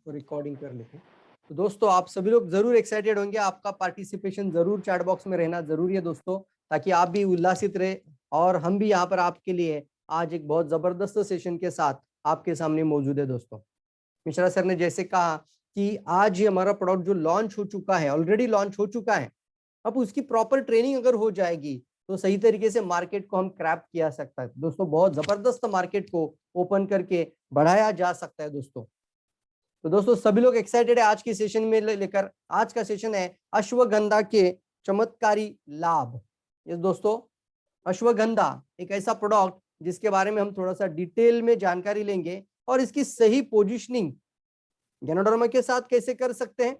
इसको रिकॉर्डिंग कर लेते हैं। तो दोस्तों आप सभी लोग जरूर एक्साइटेड होंगे, आपका पार्टिसिपेशन जरूर चैट बॉक्स में रहना जरूरी है दोस्तों, ताकि आप भी उल्लासित रहे और हम भी यहाँ पर आपके लिए आज एक बहुत जबरदस्त सेशन के साथ आपके सामने मौजूद है दोस्तों। मिश्रा सर ने जैसे कहा कि आज ये हमारा प्रोडक्ट जो लॉन्च हो चुका है, ऑलरेडी लॉन्च हो चुका है, अब उसकी प्रॉपर ट्रेनिंग अगर हो जाएगी तो सही तरीके से मार्केट को हम क्रैप किया सकता है दोस्तों, बहुत जबरदस्त मार्केट को ओपन करके बढ़ाया जा सकता है दोस्तों। तो दोस्तों सभी लोग एक्साइटेड है आज के सेशन में लेकर। आज का सेशन है अश्वगंधा के चमत्कारी लाभ। यस दोस्तों, अश्वगंधा एक ऐसा प्रोडक्ट जिसके बारे में हम थोड़ा सा डिटेल में जानकारी लेंगे और इसकी सही पोजीशनिंग गैनोडर्मा के साथ कैसे कर सकते हैं,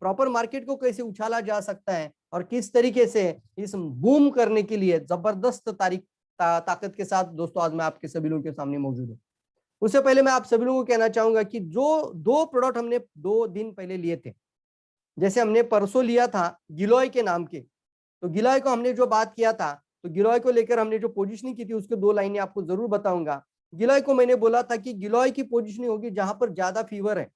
प्रॉपर मार्केट को कैसे उछाला जा सकता है और किस तरीके से इस बूम करने के लिए जबरदस्त ताकत के साथ दोस्तों आज मैं आपके सभी लोगों के सामने मौजूद हूँ। उससे पहले मैं आप सभी लोगों को कहना चाहूंगा कि जो दो प्रोडक्ट हमने 2 दिन पहले लिए थे, जैसे हमने परसों लिया था गिलोय के नाम के, तो गिलोय को हमने जो बात किया था, तो गिलोय को लेकर हमने जो पोजीशनिंग की थी उसके 2 लाइनें आपको जरूर बताऊंगा। गिलोय को मैंने बोला था कि गिलोय की पोजीशनिंग होगी जहां पर ज्यादा फीवर है।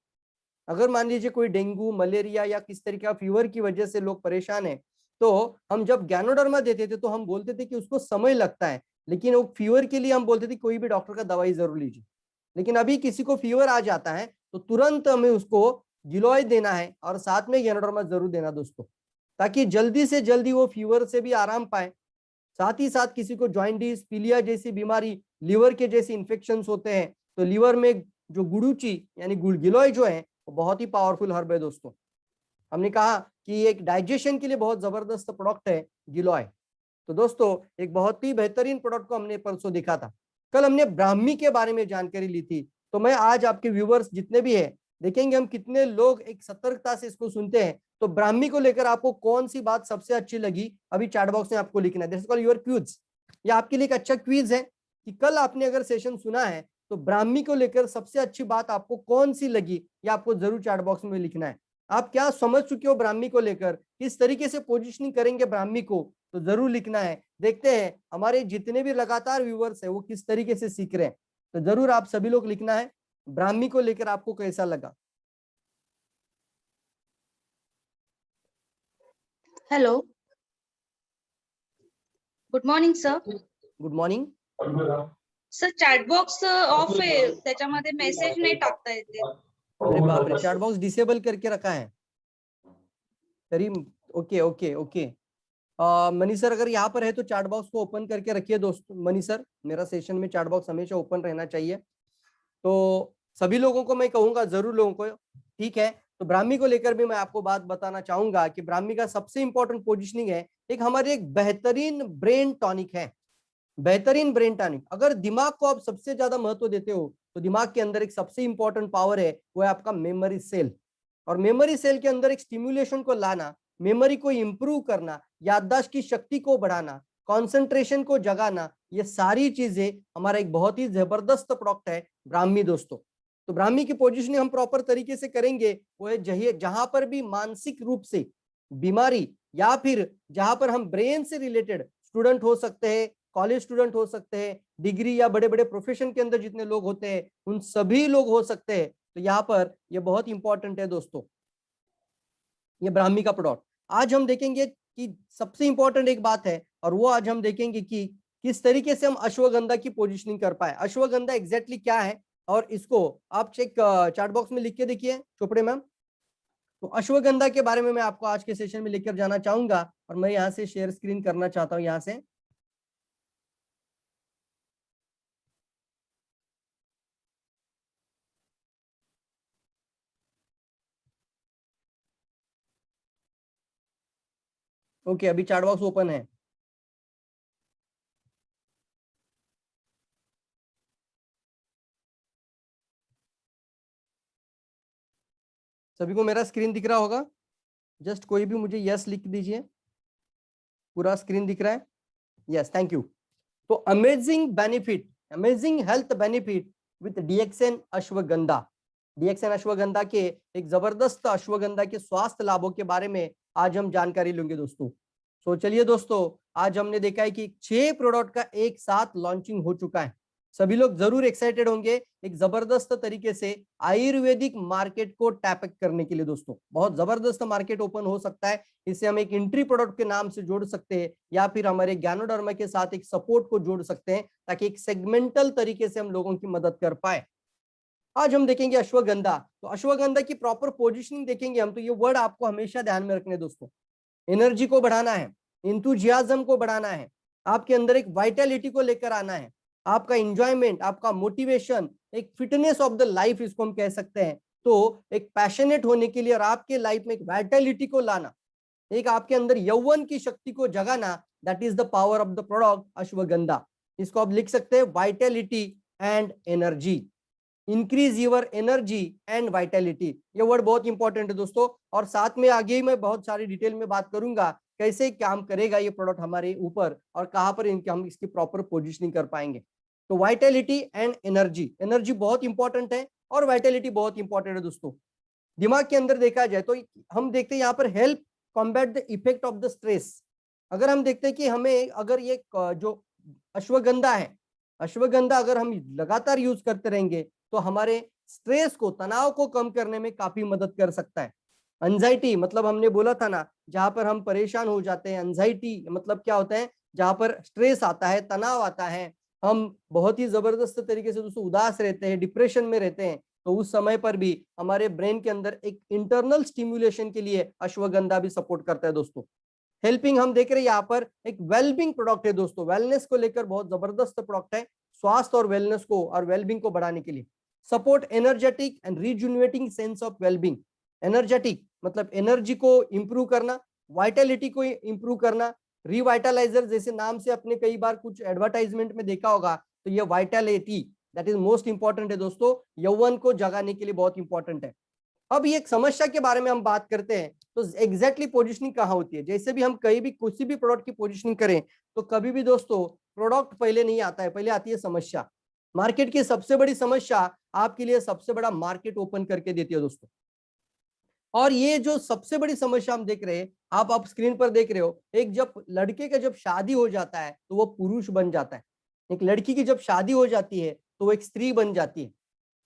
अगर मान लीजिए कोई डेंगू, मलेरिया या किस तरीके का फीवर की वजह से लोग परेशान है, तो हम जब गैनोडर्मा देते थे तो हम बोलते थे कि उसको समय लगता है, लेकिन वो फीवर के लिए हम बोलते थे कोई भी डॉक्टर का दवाई जरूर लीजिए। लेकिन अभी किसी को फीवर आ जाता है तो तुरंत हमें उसको गिलोय देना है और साथ में गैनोडर्मा जरूर देना दोस्तों, ताकि जल्दी से जल्दी वो फीवर से भी आराम पाए। साथ ही साथ किसी को जॉइंटिस, पीलिया जैसी बीमारी, लीवर के जैसे इन्फेक्शन होते हैं, तो लीवर में जो गुड़ूची यानी गिलोय जो है वो बहुत ही पावरफुल हर्ब है दोस्तों। हमने कहा कि एक डाइजेशन के लिए बहुत जबरदस्त प्रोडक्ट है गिलोय। तो दोस्तों एक बहुत ही बेहतरीन प्रोडक्ट को हमने परसों देखा था। कल हमने ब्राह्मी के बारे में जानकारी ली थी, तो मैं आज आपके व्यूवर्स जितने भी है देखेंगे हम कितने लोग एक सतर्कता से इसको सुनते हैं। तो ब्राह्मी को लेकर आपको कौन सी बात सबसे अच्छी लगी अभी चैट बॉक्स में आपको लिखना है। This is called your quiz. ये आपके लिए एक अच्छा क्विज है कि कल आपने अगर सेशन सुना है तो ब्राह्मी को लेकर सबसे अच्छी बात आपको कौन सी लगी, ये आपको जरूर चैट बॉक्स में लिखना है। आप क्या समझ चुके हो ब्राह्मी को लेकर, किस तरीके से पोजिशनिंग करेंगे ब्राह्मी को, तो जरूर लिखना है। देखते हैं हमारे जितने भी लगातार व्यूवर्स है वो किस तरीके से सीख रहे हैं। तो जरूर आप सभी लोग लिखना है ब्राह्मी को लेकर आपको कैसा लगा। Hello, good morning sir. Good morning sir. Chat box of आहे, त्याच्यामध्ये मेसेज नाही टाकता येते. अरे बाप रे, चैट बॉक्स डिसेबल करके रखा है तरी। Okay okay okay money sir अगर यहाँ पर है तो चैट बॉक्स को ओपन करके रखिए दोस्तों। मनी सर, मेरा सेशन में चैट बॉक्स हमेशा ओपन रहना चाहिए। तो सभी लोगों को मैं कहूंगा, जरूर लोगों को, ठीक है। तो ब्राह्मी को लेकर भी मैं आपको बात बताना चाहूंगा कि ब्राह्मी का सबसे इंपॉर्टेंट पोजिशनिंग है, एक हमारे एक बेहतरीन ब्रेन टॉनिक है। बेहतरीन ब्रेन टॉनिक। अगर दिमाग को आप सबसे ज्यादा महत्व देते हो तो दिमाग के अंदर एक सबसे इंपॉर्टेंट पावर है, वो है आपका मेमोरी सेल। और मेमोरी सेल के अंदर एक स्टिम्युलेशन को लाना, मेमोरी को इंप्रूव करना, याददाश्त की शक्ति को बढ़ाना, कंसंट्रेशन को जगाना, ये सारी चीजें हमारा एक बहुत ही जबरदस्त प्रोडक्ट है ब्राह्मी दोस्तों। तो ब्राह्मी की पोजीशनिंग हम प्रॉपर तरीके से करेंगे, वो है जहां पर भी मानसिक रूप से बीमारी या फिर जहां पर हम ब्रेन से रिलेटेड स्टूडेंट हो सकते हैं, कॉलेज स्टूडेंट हो सकते हैं, डिग्री या बड़े बड़े प्रोफेशन के अंदर जितने लोग होते हैं उन सभी लोग हो सकते हैं। तो यहाँ पर ये बहुत इंपॉर्टेंट है दोस्तों, ये ब्राह्मी का प्रोडक्ट। आज हम देखेंगे कि सबसे इंपॉर्टेंट एक बात है, और वो आज हम देखेंगे कि किस तरीके से हम अश्वगंधा की पोजीशनिंग कर पाए। अश्वगंधा एग्जैक्टली क्या है, और इसको आप चेक चैट बॉक्स में लिख के देखिए चोपड़े मैम। तो अश्वगंधा के बारे में मैं आपको आज के सेशन में लेकर जाना चाहूंगा, और मैं यहाँ से शेयर स्क्रीन करना चाहता हूँ। यहाँ से ओके, अभी चैट बॉक्स ओपन है। सभी को मेरा स्क्रीन दिख रहा होगा? जस्ट कोई भी मुझे यस लिख दीजिए। पूरा स्क्रीन दिख रहा है? Yes, thank you. तो amazing benefit, amazing health benefit with DXN ashwagandha. DXN ashwagandha के एक जबरदस्त अश्वगंधा के स्वास्थ्य लाभों के बारे में आज हम जानकारी लेंगे दोस्तों। तो चलिए दोस्तों, आज हमने देखा है कि 6 प्रोडक्ट का एक साथ लॉन्चिंग हो चुका है। सभी लोग जरूर एक्साइटेड होंगे एक जबरदस्त तरीके से आयुर्वेदिक मार्केट को टैप करने के लिए। दोस्तों बहुत जबरदस्त मार्केट ओपन हो सकता है, इसे हम एक एंट्री प्रोडक्ट के नाम से जोड़ सकते हैं या फिर हमारे ज्ञानोडर्मा के साथ एक सपोर्ट को जोड़ सकते हैं ताकि एक सेगमेंटल तरीके से हम लोगों की मदद कर पाए। आज हम देखेंगे अश्वगंधा। तो अश्वगंधा की प्रॉपर पोजिशनिंग देखेंगे हम। तो ये वर्ड आपको हमेशा ध्यान में रखने दोस्तों, एनर्जी को बढ़ाना है, इंथुजियाज्म को बढ़ाना है, आपके अंदर एक वाइटलिटी को लेकर आना है, आपका इंजॉयमेंट, आपका मोटिवेशन, एक फिटनेस ऑफ द लाइफ इसको हम कह सकते हैं। तो एक पैशनेट होने के लिए और आपके लाइफ में एक वाइटलिटी को लाना, एक आपके अंदर यौवन की शक्ति को जगाना, that is the power of the product ashwagandha. इसको आप लिख सकते हैं Vitality and energy, increase your energy and Vitality. ये वर्ड बहुत इंपॉर्टेंट है दोस्तों, और साथ में आगे ही मैं बहुत सारी डिटेल में बात करूंगा कैसे काम करेगा ये प्रोडक्ट हमारे ऊपर और कहां पर हम इसकी प्रॉपर पोजिशनिंग कर पाएंगे। तो वाइटलिटी एंड एनर्जी, एनर्जी बहुत इंपॉर्टेंट है और वाइटलिटी बहुत इंपॉर्टेंट है दोस्तों। दिमाग के अंदर देखा जाए तो हम देखते हैं यहाँ पर help combat the effect of the stress. अगर हम देखते हैं कि हमें अगर ये जो अश्वगंधा है, अश्वगंधा अगर हम लगातार यूज करते रहेंगे तो हमारे स्ट्रेस को, तनाव को कम करने में काफी मदद कर सकता है। एंजाइटी मतलब हमने बोला था ना, जहां पर हम परेशान हो जाते हैं, एंजाइटी मतलब क्या होता है, जहां पर स्ट्रेस आता है, तनाव आता है, हम बहुत ही जबरदस्त तरीके से दोस्तों उदास रहते हैं, डिप्रेशन में रहते हैं, तो उस समय पर भी हमारे ब्रेन के अंदर एक इंटरनल स्टिम्युलेशन के लिए अश्वगंधा भी सपोर्ट करता है दोस्तों। हेल्पिंग हम देख रहे हैं यहाँ पर एक वेलबिंग प्रोडक्ट है दोस्तों, वेलनेस को लेकर बहुत जबरदस्त प्रोडक्ट है, स्वास्थ्य और वेलनेस को और वेलबिंग को बढ़ाने के लिए। Support energetic and rejuvenating sense of wellbeing. Energetic मतलब एनर्जी को इंप्रूव करना, वाइटलिटी को इंप्रूव करना, रिवाइटलाइजर जैसे नाम से अपने कई बार कुछ एडवर्टाइजमेंट में देखा होगा, तो ये Vitality that is most important है दोस्तों, यौवन को जगाने के लिए बहुत इंपॉर्टेंट है। अब ये एक समस्या के बारे में हम बात करते हैं, तो एग्जैक्टली पोजीशनिंग कहाँ होती है। जैसे भी हम कहीं भी किसी भी प्रोडक्ट की पोजीशनिंग करें तो कभी भी दोस्तों प्रोडक्ट पहले नहीं आता है, पहले आती है समस्या। मार्केट की सबसे बड़ी समस्या आपके लिए सबसे बड़ा मार्केट ओपन करके देती है दोस्तों। और ये जो सबसे बड़ी समस्या हम देख रहे हैं, आप स्क्रीन पर देख रहे हो, एक जब लड़के का जब शादी हो जाता है तो वो पुरुष बन जाता है, एक लड़की की जब शादी हो जाती है तो वो एक स्त्री बन जाती है।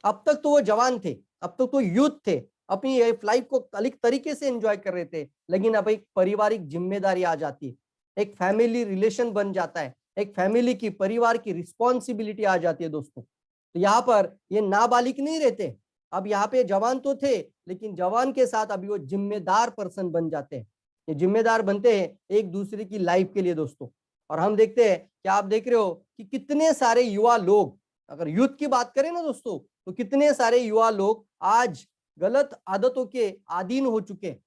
अब तक तो वो जवान थे, अब तक तो यूथ थे, अपनी लाइफ को अलग तरीके से एंजॉय कर रहे थे, लेकिन अब एक पारिवारिक जिम्मेदारी आ जाती है, एक फैमिली रिलेशन बन जाता है, एक फैमिली की, परिवार की रिस्पॉन्सिबिलिटी आ जाती है दोस्तों। तो यहाँ पर ये नाबालिग नहीं रहते, अब यहाँ पे जवान तो थे लेकिन जवान के साथ अभी वो जिम्मेदार पर्सन बन जाते हैं, ये जिम्मेदार बनते हैं एक दूसरे की लाइफ के लिए दोस्तों। और हम देखते हैं कि आप देख रहे हो कि कितने सारे युवा लोग, अगर यूथ की बात करें ना दोस्तों, तो कितने सारे युवा लोग आज गलत आदतों के अधीन हो चुके हैं।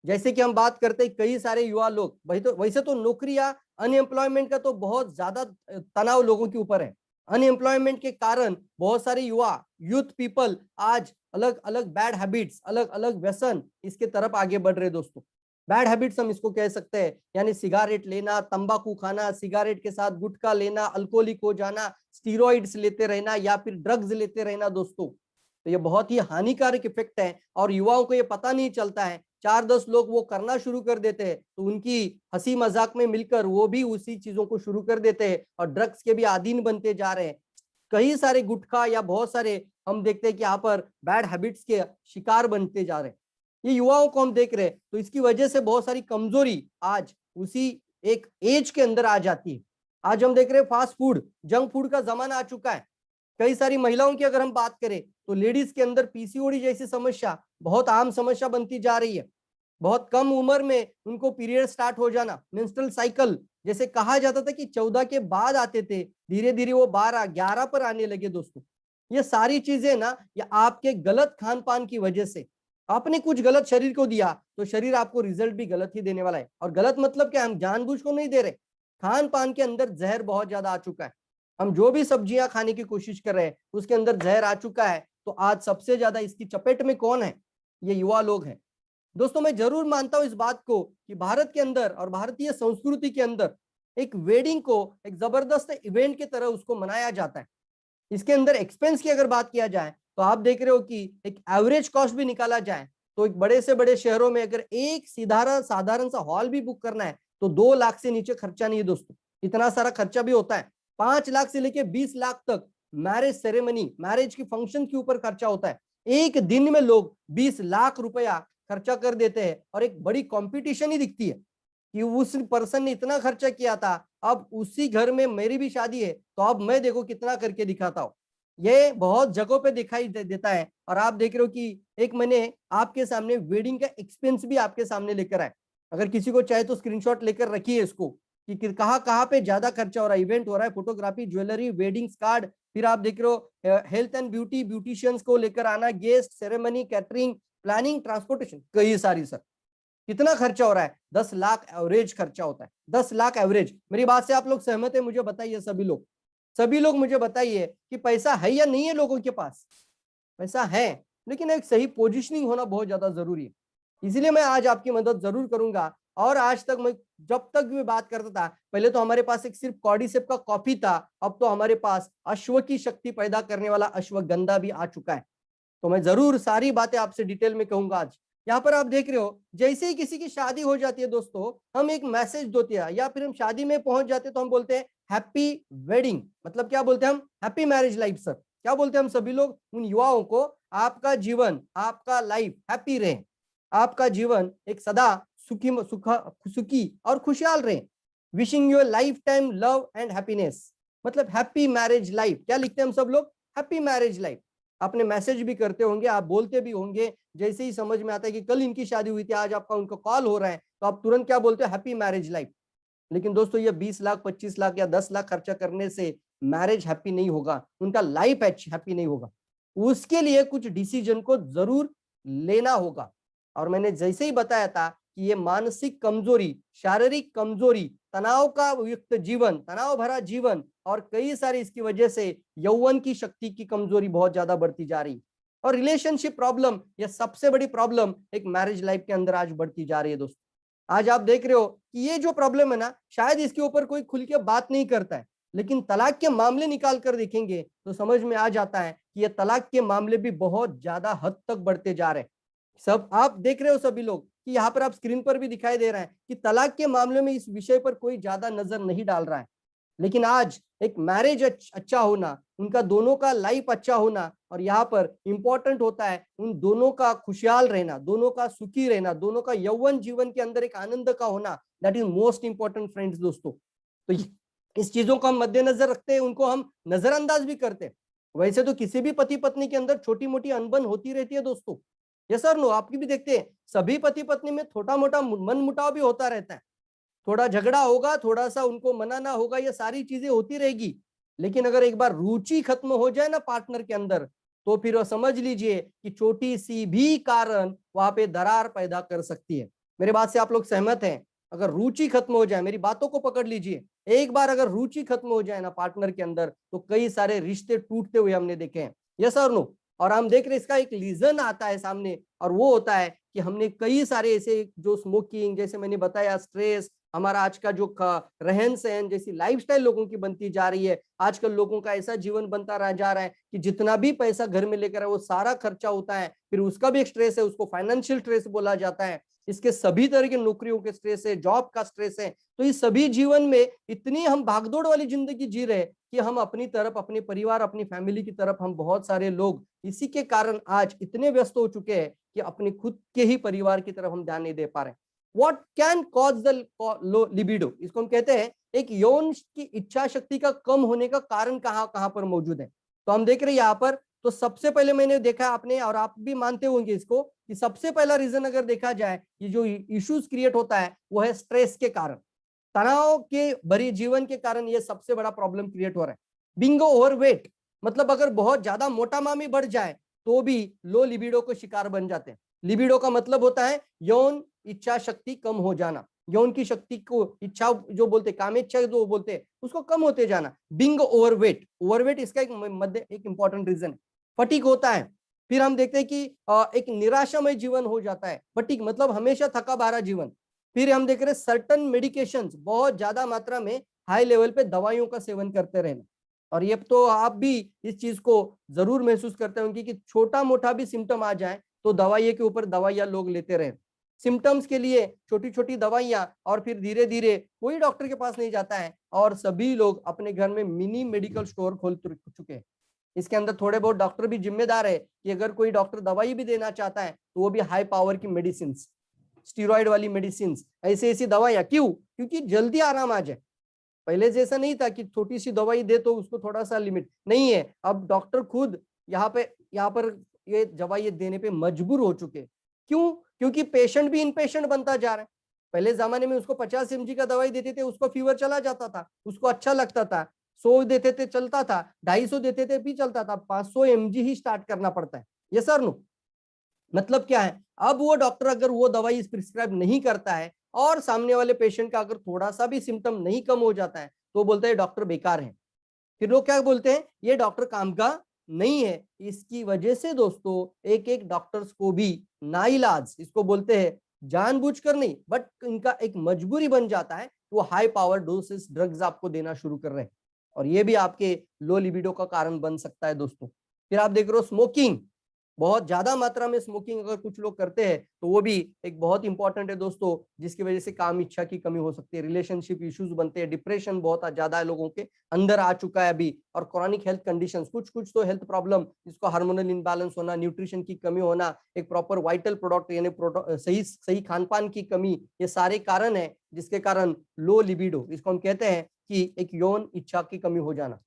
जैसे कि हम बात करते हैं कई सारे युवा लोग, वैसे तो नौकरी या अनएम्प्लॉयमेंट का तो बहुत ज्यादा तनाव लोगों के ऊपर है। अनएम्प्लॉयमेंट के कारण बहुत सारे युवा, यूथ पीपल आज अलग अलग बैड हैबिट्स, अलग अलग व्यसन इसके तरफ आगे बढ़ रहे दोस्तों। बैड हैबिट्स हम इसको कह सकते हैं, यानी सिगारेट लेना, तंबाकू खाना, सिगारेट के साथ गुटखा लेना, अल्कोहलिक हो जाना, स्टीरॉइड्स लेते रहना या फिर ड्रग्स लेते रहना दोस्तों। तो ये बहुत ही हानिकारक इफेक्ट है और युवाओं को ये पता नहीं चलता है। 4-10 लोग वो करना शुरू कर देते हैं तो उनकी हंसी मजाक में मिलकर वो भी उसी चीजों को शुरू कर देते हैं और ड्रग्स के भी अधीन बनते जा रहे हैं। कई सारे गुटखा या बहुत सारे हम देखते हैं कि यहाँ पर बैड हैबिट्स के शिकार बनते जा रहे हैं, ये युवाओं को हम देख रहे हैं। तो इसकी वजह से बहुत सारी कमजोरी आज उसी एक एज के अंदर आ जाती है। आज हम देख रहे हैं फास्ट फूड, जंक फूड का जमाना आ चुका है। कई सारी महिलाओं की अगर हम बात करें तो लेडीज के अंदर पीसीओडी जैसी समस्या बहुत आम समस्या बनती जा रही है। बहुत कम उम्र में उनको पीरियड स्टार्ट हो जाना, मेंस्ट्रुअल साइकिल जैसे कहा जाता था कि 14 के बाद आते थे, धीरे धीरे वो 12-11 पर आने लगे दोस्तों। ये सारी चीजें ना ये आपके गलत खान पान की वजह से, आपने कुछ गलत शरीर को दिया तो शरीर आपको रिजल्ट भी गलत ही देने वाला है। और गलत मतलब क्या, हम जानबूझ को नहीं दे रहे, खान पान के अंदर जहर बहुत ज्यादा आ चुका है। हम जो भी सब्जियां खाने की कोशिश कर रहे हैं उसके अंदर जहर आ चुका है। तो आज सबसे ज्यादा इसकी चपेट में कौन है, ये युवा लोग हैं दोस्तों। मैं जरूर मानता हूं इस बात को कि भारत के अंदर और भारतीय संस्कृति के अंदर एक वेडिंग को एक जबरदस्त इवेंट की तरह उसको मनाया जाता है। इसके अंदर एक्सपेंस की अगर बात किया जाए तो आप देख रहे हो कि एक एवरेज कॉस्ट भी निकाला जाए तो एक बड़े से बड़े शहरों में अगर एक साधारण सा हॉल भी बुक करना है तो 2 लाख से नीचे खर्चा नहीं है दोस्तों, इतना सारा खर्चा भी होता है। 5 लाख से लेके 20 लाख तक मैरिज सेरेमनी, मैरिज की फंक्शन के ऊपर खर्चा होता है। एक दिन में लोग 20 लाख रुपया खर्चा कर देते हैं और एक बड़ी कंपटीशन ही दिखती है कि उस पर्सन ने इतना खर्चा किया था, अब उसी घर में मेरी भी शादी है तो अब मैं देखो कितना करके दिखाता हूँ। ये बहुत जगहों पे दिखाई देता है। और आप देख रहे हो कि एक मैंने आपके सामने वेडिंग का एक्सपेंस भी आपके सामने लेकर आए। अगर किसी को चाहे तो स्क्रीनशॉट लेकर रखिए इसको कि कहाँ कहाँ पे ज्यादा खर्चा हो रहा है। इवेंट हो रहा है, फोटोग्राफी, ज्वेलरी, वेडिंग्स कार्ड, फिर आप देख रहे हो हेल्थ एंड ब्यूटी, ब्यूटिशियंस को लेकर आना, guest, ceremony, catering, planning, transportation, कई सारी सर। कितना खर्चा हो रहा है? 10 लाख एवरेज खर्चा होता है, 10 लाख एवरेज। मेरी बात से आप लोग सहमत है? मुझे बताइए सभी लोग मुझे बताइए कि पैसा है या नहीं है लोगों के पास? पैसा है, लेकिन एक सही पोजीशनिंग होना बहुत ज्यादा जरूरी है। इसलिए मैं आज आपकी मदद जरूर करूंगा। और आज तक मैं जब तक भी बात करता था, पहले तो हमारे पास एक सिर्फ कॉर्डिसेप का कॉफी था, अब तो हमारे पास अश्व की शक्ति पैदा करने वाला अश्वगंधा भी आ चुका है। तो मैं जरूर सारी बातें आपसे डिटेल में कहूंगा आज। यहाँ पर आप देख रहे हो, जैसे ही किसी की शादी हो जाती है दोस्तों, हम एक मैसेज देते हैं या फिर हम शादी में पहुंच जाते हैं तो हम बोलते हैं हैप्पी वेडिंग। मतलब क्या बोलते हैं हम? Happy marriage life sir. क्या बोलते हैं हम सभी लोग उन युवाओं को? आपका जीवन, आपका लाइफ हैप्पी रहे, आपका जीवन एक सदा सुखी और खुशहाल रहे। Wishing you life time love and happiness, मतलब हैप्पी मैरिज लाइफ। क्या लिखते हैं हम सब लोग? Happy marriage life. आपने मैसेज भी करते होंगे, आप बोलते भी होंगे। जैसे ही समझ में आता है कि कल इनकी शादी हुई थी, आज आपका उनका कॉल हो रहा है, तो आप तुरंत क्या बोलते हो? Happy marriage life. लेकिन दोस्तों ये 20 लाख, 25 लाख या 10 लाख खर्चा करने से मैरिज हैप्पी नहीं होगा, उनका लाइफ हैप्पी नहीं होगा। उसके लिए कुछ डिसीजन को जरूर लेना होगा। और मैंने जैसे ही बताया था कि ये मानसिक कमजोरी, शारीरिक कमजोरी, तनाव का युक्त जीवन, तनाव भरा जीवन और कई सारी इसकी वजह से यौवन की शक्ति की कमजोरी बहुत ज्यादा बढ़ती जा रही। और रिलेशनशिप प्रॉब्लम, ये सबसे बड़ी प्रॉब्लम एक मैरिज लाइफ के अंदर आज बढ़ती जा रही है दोस्तों। आज आप देख रहे हो कि ये जो प्रॉब्लम है ना, शायद इसके ऊपर कोई खुल के बात नहीं करता है, लेकिन तलाक के मामले निकाल कर देखेंगे तो समझ में आ जाता है कि ये तलाक के मामले भी बहुत ज्यादा हद तक बढ़ते जा रहे हैं। सब आप देख रहे हो सभी लोग कि यहाँ पर आप स्क्रीन पर भी दिखाई दे रहा है कि तलाक के मामले में इस विषय पर कोई ज्यादा नजर नहीं डाल रहा है। लेकिन आज एक मैरिज अच्छा होना, उनका दोनों का लाइफ अच्छा होना, और यहाँ पर इंपॉर्टेंट होता है उन दोनों का खुशहाल रहना, दोनों का सुखी रहना, दोनों का यौवन जीवन के अंदर एक आनंद का होना। That is most important friends दोस्तों। तो इस चीजों को हम मद्देनजर रखते हैं, उनको हम नजरअंदाज भी करते हैं। वैसे तो किसी भी पति पत्नी के अंदर छोटी मोटी अनबन होती रहती है दोस्तों। यस सर नो, आपकी भी देखते हैं सभी पति पत्नी में छोटा मोटा मन मुटाव भी होता रहता है, थोड़ा झगड़ा होगा, थोड़ा सा उनको मनाना होगा, ये सारी चीजें होती रहेगी। लेकिन अगर एक बार रुचि खत्म हो जाए ना पार्टनर के अंदर, तो फिर वो समझ लीजिए कि छोटी सी भी कारण वहां पे दरार पैदा कर सकती है। मेरे बात से आप लोग सहमत हैं? अगर रुचि खत्म हो जाए, मेरी बातों को पकड़ लीजिए, एक बार अगर रुचि खत्म हो जाए ना पार्टनर के अंदर, तो कई सारे रिश्ते टूटते हुए हमने देखे हैं। यस और नो? और हम देख रहे हैं इसका एक रीजन आता है सामने, और वो होता है कि हमने कई सारे ऐसे जो स्मोकिंग, जैसे मैंने बताया, स्ट्रेस, हमारा आज का जो रहन सहन जैसी लाइफस्टाइल लोगों की बनती जा रही है। आजकल लोगों का ऐसा जीवन बनता रह जा रहा है कि जितना भी पैसा घर में लेकर है वो सारा खर्चा होता है, फिर उसका भी एक स्ट्रेस है, उसको फाइनेंशियल स्ट्रेस बोला जाता है। इसके सभी तरह के नौकरियों के स्ट्रेस है, जॉब का स्ट्रेस है। तो इस सभी जीवन में इतनी हम भागदौड़ वाली जिंदगी जी रहे कि हम अपनी तरफ, अपने परिवार, अपनी फैमिली की तरफ, हम बहुत सारे लोग इसी के कारण आज इतने व्यस्त हो चुके हैं कि अपने खुद के ही परिवार की तरफ हम ध्यान नहीं दे पा रहे। What can cause the low libido? इसको हम कहते हैं एक यौन की इच्छा शक्ति का कम होने का कारण कहाँ कहाँ पर मौजूद है। तो हम देख रहे हैं यहाँ पर, तो सबसे पहले मैंने देखा आपने, और आप भी मानते होंगे इसको, कि सबसे पहला रीजन अगर देखा जाए, ये जो इश्यूज क्रिएट होता है वो है स्ट्रेस के कारण, तनाव के भरी जीवन के कारण ये सबसे बड़ा प्रॉब्लम क्रिएट हो रहा है। बिंगो ओवरवेट, मतलब अगर बहुत ज्यादा मोटा मामी बढ़ जाए तो भी लो लिबिडो को शिकार बन जाते हैं। लिबिडो का मतलब होता है यौन इच्छा शक्ति कम हो जाना, यौन की शक्ति को, इच्छा जो बोलते, कामेच्छा जो बोलते हैं, उसको कम होते जाना। बिंग ओवरवेट, ओवरवेट इसका एक इंपॉर्टेंट रीजन है। फटीग होता है, फिर हम देखते हैं कि एक निराशामय जीवन हो जाता है। फटीग मतलब हमेशा थका भारा जीवन। फिर हम देख रहे हैं सर्टन मेडिकेशंस, बहुत ज्यादा मात्रा में हाई लेवल पे दवाइयों का सेवन करते रहना। और ये तो आप भी इस चीज को जरूर महसूस करते होंगे कि छोटा मोटा भी सिम्टम आ जाए तो दवाइयों के ऊपर दवाइयां लोग लेते रहे। सिम्टम्स के लिए छोटी छोटी दवाइयां, और फिर धीरे धीरे कोई डॉक्टर के पास नहीं जाता है और सभी लोग अपने घर में मिनी मेडिकल स्टोर खोल चुके हैं। इसके अंदर थोड़े बहुत डॉक्टर भी जिम्मेदार है कि अगर कोई डॉक्टर दवाई भी देना चाहता है तो वो भी हाई पावर की मेडिसिन, स्टीरॉइड वाली मेडिसिन, ऐसी ऐसी दवाइयां। क्यों? क्योंकि जल्दी आराम आ जाए। पहले जैसा नहीं था कि छोटी सी दवाई दे तो उसको थोड़ा सा लिमिट नहीं है, अब डॉक्टर खुद यहाँ पर ये दवाई देने पे मजबूर हो चुके। क्यों? क्योंकि पेशेंट भी इनपेशेंट बनता जा रहा है। पहले जमाने में उसको 50 mg का दवाई देते थे, उसको फीवर चला जाता था, उसको अच्छा लगता था। 100 देते थे चलता था, 250 देते थे भी चलता था, 500 mg ही स्टार्ट करना पड़ता है। ये सर नो मतलब क्या है, अब वो डॉक्टर अगर वो दवाई प्रिस्क्राइब नहीं करता है और सामने वाले पेशेंट का अगर थोड़ा सा भी सिम्टम नहीं कम हो जाता है तो बोलते हैं डॉक्टर बेकार है। फिर लोग क्या बोलते हैं, ये डॉक्टर काम का नहीं है। इसकी वजह से दोस्तों एक एक डॉक्टर्स को भी नाइलाज, इसको बोलते हैं जानबूझकर नहीं, बट इनका एक मजबूरी बन जाता है, वो हाई पावर डोसेस ड्रग्स आपको देना शुरू कर रहे हैं और ये भी आपके लो लिबिडो का कारण बन सकता है दोस्तों। फिर आप देख रहे हो स्मोकिंग, बहुत ज्यादा मात्रा में स्मोकिंग अगर कुछ लोग करते हैं तो वो भी एक बहुत इंपॉर्टेंट है दोस्तों, जिसकी वजह से काम इच्छा की कमी हो सकती है, रिलेशनशिप इश्यूज बनते हैं, डिप्रेशन बहुत ज्यादा लोगों के अंदर आ चुका है अभी, और क्रॉनिक हेल्थ कंडीशंस, कुछ कुछ तो हेल्थ प्रॉब्लम जिसको हार्मोनल इनबैलेंस होना, न्यूट्रिशन की कमी होना, एक प्रॉपर वाइटल प्रोडक्ट यानी सही सही खान पान की कमी, ये सारे कारण है जिसके कारण लो लिबिडो, इसको हम कहते हैं कि एक यौन इच्छा की कमी हो जाना।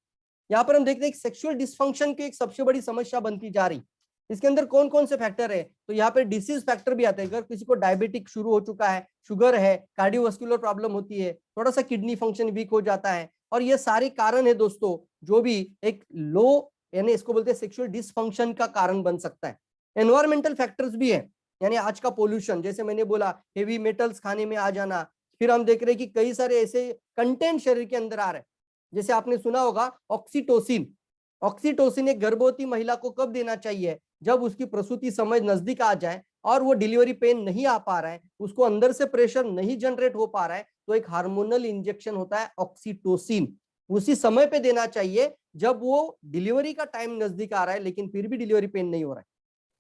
यहाँ पर हम देखते हैं सेक्सुअल डिस्फंक्शन की एक सबसे बड़ी समस्या बनती जा रही। इसके अंदर कौन कौन से फैक्टर है, तो यहाँ पे डिसीज फैक्टर भी आते हैं। अगर किसी को डायबिटिक शुरू हो चुका है, शुगर है, कार्डियोवास्कुलर प्रॉब्लम होती है, थोड़ा सा किडनी फंक्शन वीक हो जाता है, और ये सारे कारण है दोस्तों जो भी एक लो यानी इसको बोलते हैं सेक्सुअल डिसफंक्शन का कारण बन सकता है। एनवायरमेंटल फैक्टर्स भी है, यानी आज का पोल्यूशन, जैसे मैंने बोला हेवी मेटल्स खाने में आ जाना। फिर हम देख रहे हैं कि कई सारे ऐसे कंटेंट शरीर के अंदर आ रहे हैं, जैसे आपने सुना होगा ऑक्सीटोसिन। ऑक्सीटोसिन एक गर्भवती महिला को कब देना चाहिए, जब उसकी प्रसूति समय नजदीक आ जाए और वो डिलीवरी पेन नहीं आ पा रहा है, उसको अंदर से प्रेशर नहीं जनरेट हो पा रहा है, तो एक हार्मोनल इंजेक्शन होता है ऑक्सीटोसिन, उसी समय पे देना चाहिए जब वो डिलीवरी का टाइम नजदीक आ रहा है लेकिन फिर भी डिलीवरी पेन नहीं हो रहा है,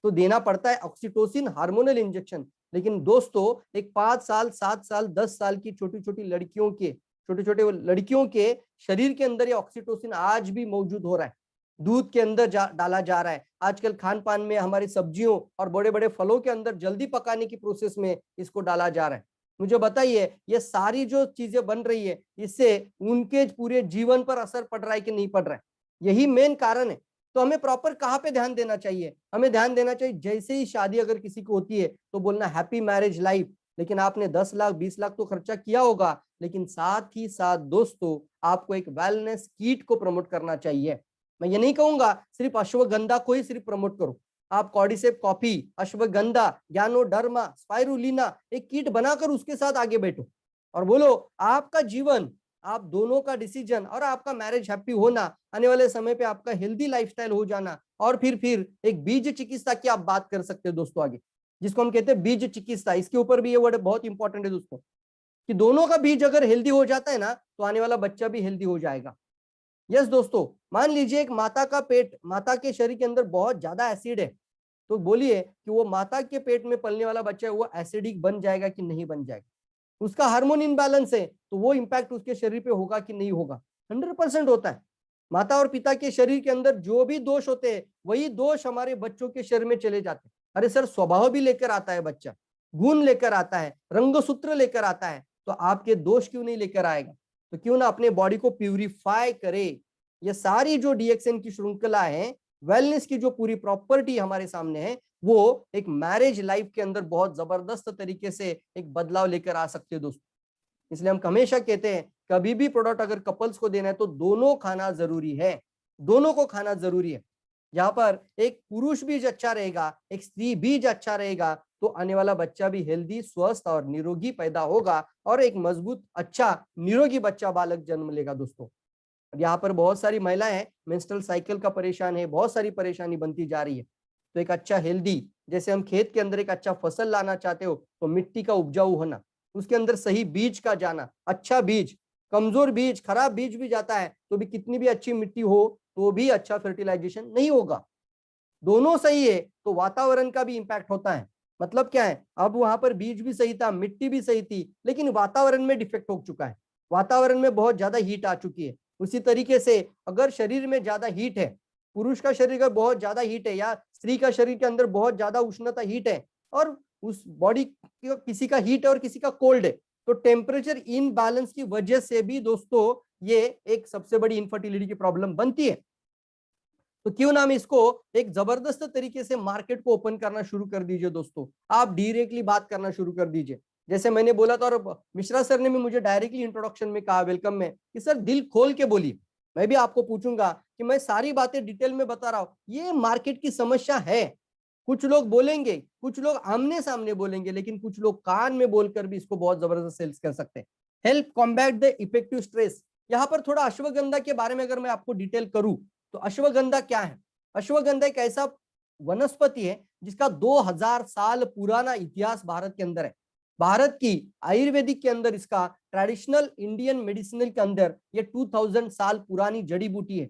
तो देना पड़ता है ऑक्सीटोसिन हार्मोनल इंजेक्शन। लेकिन दोस्तों एक 5 साल 7 साल 10 साल की छोटी छोटी लड़कियों के छोटे छोटे लड़कियों के शरीर के अंदर ये ऑक्सीटोसिन आज भी मौजूद हो रहा है, दूध के अंदर डाला जा रहा है, आजकल खान पान में हमारी सब्जियों और बड़े बड़े फलों के अंदर जल्दी पकाने की प्रोसेस में इसको डाला जा रहा है। मुझे बताइए ये सारी जो चीजें बन रही है इससे उनके पूरे जीवन पर असर पड़ रहा है कि नहीं पड़ रहा है, यही मेन कारण है। तो हमें प्रॉपर कहाँ पे ध्यान देना चाहिए, हमें ध्यान देना चाहिए जैसे ही शादी अगर किसी को होती है तो बोलना हैप्पी मैरिज लाइफ, लेकिन आपने 10 लाख 20 लाख तो खर्चा किया होगा, लेकिन साथ ही साथ दोस्तों आपको एक वेलनेस किट को प्रमोट करना चाहिए। मैं ये नहीं कहूंगा सिर्फ अश्वगंधा को ही सिर्फ प्रमोट करो, आप कॉर्डिसेप कॉफी, अश्वगंधा, ज्ञानोडर्मा, स्पाइरुलिना एक किट बनाकर उसके साथ आगे बैठो और बोलो आपका जीवन, आप दोनों का डिसीजन और आपका मैरिज हैप्पी होना, आने वाले समय पे आपका हेल्दी लाइफस्टाइल हो जाना, और फिर एक बीज चिकित्सा की आप बात कर सकते हो दोस्तों आगे, जिसको हम कहते हैं बीज चिकित्सा। इसके ऊपर भी ये वर्ड बहुत इंपॉर्टेंट है दोस्तों, कि दोनों का बीज अगर हेल्दी हो जाता है ना तो आने वाला बच्चा भी हेल्दी हो जाएगा। यस दोस्तों, मान लीजिए एक माता का पेट, माता के शरीर के अंदर बहुत ज्यादा एसिड है, तो बोलिए कि वो माता के पेट में पलने वाला बच्चा है वो एसिडिक बन जाएगा कि नहीं बन जाएगा, उसका हार्मोन इनबैलेंस है तो वो इंपैक्ट उसके शरीर पे होगा कि नहीं होगा, 100% होता है। माता और पिता के शरीर के अंदर जो भी दोष होते हैं वही दोष हमारे बच्चों के शरीर में चले जाते हैं। अरे सर स्वभाव भी लेकर आता है बच्चा, गुण लेकर आता है, रंगसूत्र लेकर आता है, तो आपके दोष क्यों नहीं लेकर आएगा, तो क्यों ना अपने बॉडी को प्यूरिफाई करे। ये सारी जो डीएक्सएन की श्रृंखला है, वेलनेस की जो पूरी प्रॉपर्टी हमारे सामने है, वो एक मैरिज लाइफ के अंदर बहुत जबरदस्त तरीके से एक बदलाव लेकर आ सकते हैं दोस्तों। इसलिए हम हमेशा कहते हैं कभी भी प्रोडक्ट अगर कपल्स को देना है तो दोनों खाना जरूरी है, दोनों को खाना जरूरी है। यहाँ पर एक पुरुष बीज अच्छा रहेगा, एक स्त्री बीज अच्छा रहेगा, तो आने वाला बच्चा भी हेल्दी, स्वस्थ और निरोगी पैदा होगा और एक मजबूत अच्छा निरोगी बच्चा बालक जन्म लेगा दोस्तों। यहाँ पर बहुत सारी महिलाएं हैं मेंस्ट्रुअल साइकिल का परेशान है, बहुत सारी परेशानी बनती जा रही है, तो एक अच्छा हेल्दी, जैसे हम खेत के अंदर एक अच्छा फसल लाना चाहते हो तो मिट्टी का उपजाऊ होना, उसके अंदर सही बीज का जाना, अच्छा बीज, कमजोर बीज, खराब बीज भी जाता है तो भी कितनी भी अच्छी मिट्टी हो तो भी अच्छा फर्टिलाइजेशन नहीं होगा। दोनों सही है तो वातावरण का भी इंपैक्ट होता है, मतलब क्या है, अब वहां पर बीज भी सही था, मिट्टी भी सही थी, लेकिन वातावरण में डिफेक्ट हो चुका है, वातावरण में बहुत ज्यादा हीट आ चुकी है। उसी तरीके से अगर शरीर में ज्यादा हीट है, पुरुष का शरीर का बहुत ज्यादा हीट है या स्त्री का शरीर के अंदर बहुत ज्यादा उष्णता हीट है, और उस बॉडी किसी का हीट है और किसी का कोल्ड है, तो टेम्परेचर इनबैलेंस की वजह से भी दोस्तों ये एक सबसे बड़ी इनफर्टिलिटी की प्रॉब्लम बनती है। तो क्यों ना हम इसको एक जबरदस्त तरीके से मार्केट को ओपन करना शुरू कर दीजिए दोस्तों, आप डायरेक्टली बात करना शुरू कर दीजिए। जैसे मैंने बोला था, और मिश्रा सर ने भी मुझे डायरेक्टली इंट्रोडक्शन में कहा, वेलकम में, कि सर दिल खोल के बोलिए। मैं भी आपको पूछूंगा कि मैं सारी बातें डिटेल में बता रहा हूं, ये मार्केट की समस्या है। कुछ लोग बोलेंगे, कुछ लोग आमने सामने बोलेंगे, लेकिन कुछ लोग कान में बोलकर भी इसको बहुत जबरदस्त सेल्स कर सकते हैं। Help combat the effective stress. यहाँ पर थोड़ा अश्वगंधा के बारे में अगर मैं आपको डिटेल करूं, तो अश्वगंधा क्या है? अश्वगंधा एक ऐसा वनस्पति है जिसका 2000 साल पुराना इतिहास भारत के अंदर है। भारत की आयुर्वेदिक के अंदर, इसका ट्रेडिशनल इंडियन मेडिसिनल के अंदर ये 2000 साल पुरानी जड़ी बूटी है।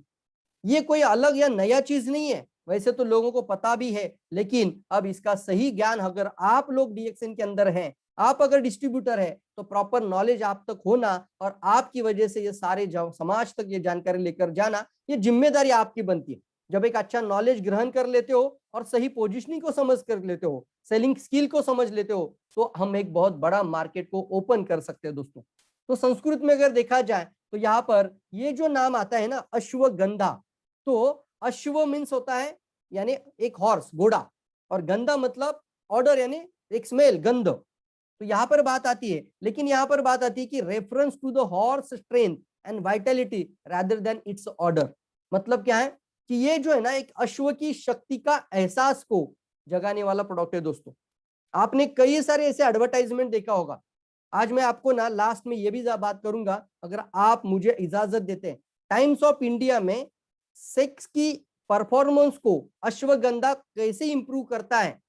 ये कोई अलग या नया चीज नहीं है, वैसे तो लोगों को पता भी है, लेकिन अब इसका सही ज्ञान अगर आप लोग डीएक्सएन के अंदर हैं, आप अगर डिस्ट्रीब्यूटर है, तो प्रॉपर नॉलेज आप तक होना और आपकी वजह से ये सारे समाज तक ये जानकारी लेकर जाना, ये जिम्मेदारी आपकी बनती है। जब एक अच्छा नॉलेज ग्रहण कर लेते हो और सही पोजिशनिंग को समझ कर लेते हो, सेलिंग स्किल को समझ लेते हो, तो हम एक बहुत बड़ा मार्केट को ओपन कर सकते हैं दोस्तों। तो संस्कृत में अगर देखा जाए, तो यहाँ पर ये जो नाम आता है ना, अश्वगंधा, तो अश्व मीन्स होता है यानी एक हॉर्स, घोड़ा, और गंधा मतलब ऑर्डर यानी एक स्मेल, गंध। तो यहाँ पर बात आती है, लेकिन यहाँ पर बात आती है कि reference to the horse strength and vitality rather than its order. मतलब क्या है कि ये जो है ना, एक अश्व की शक्ति का एहसास को जगाने वाला प्रोडक्ट है दोस्तों। आपने कई सारे ऐसे एडवर्टाइजमेंट देखा होगा। आज मैं आपको ना लास्ट में ये भी बात करूंगा, अगर आप मुझे इजाजत देते हैं। टाइम्स ऑफ इंडिया में सेक्स की परफॉर्मेंस को अश्वगंधा कैसे इंप्रूव करता है,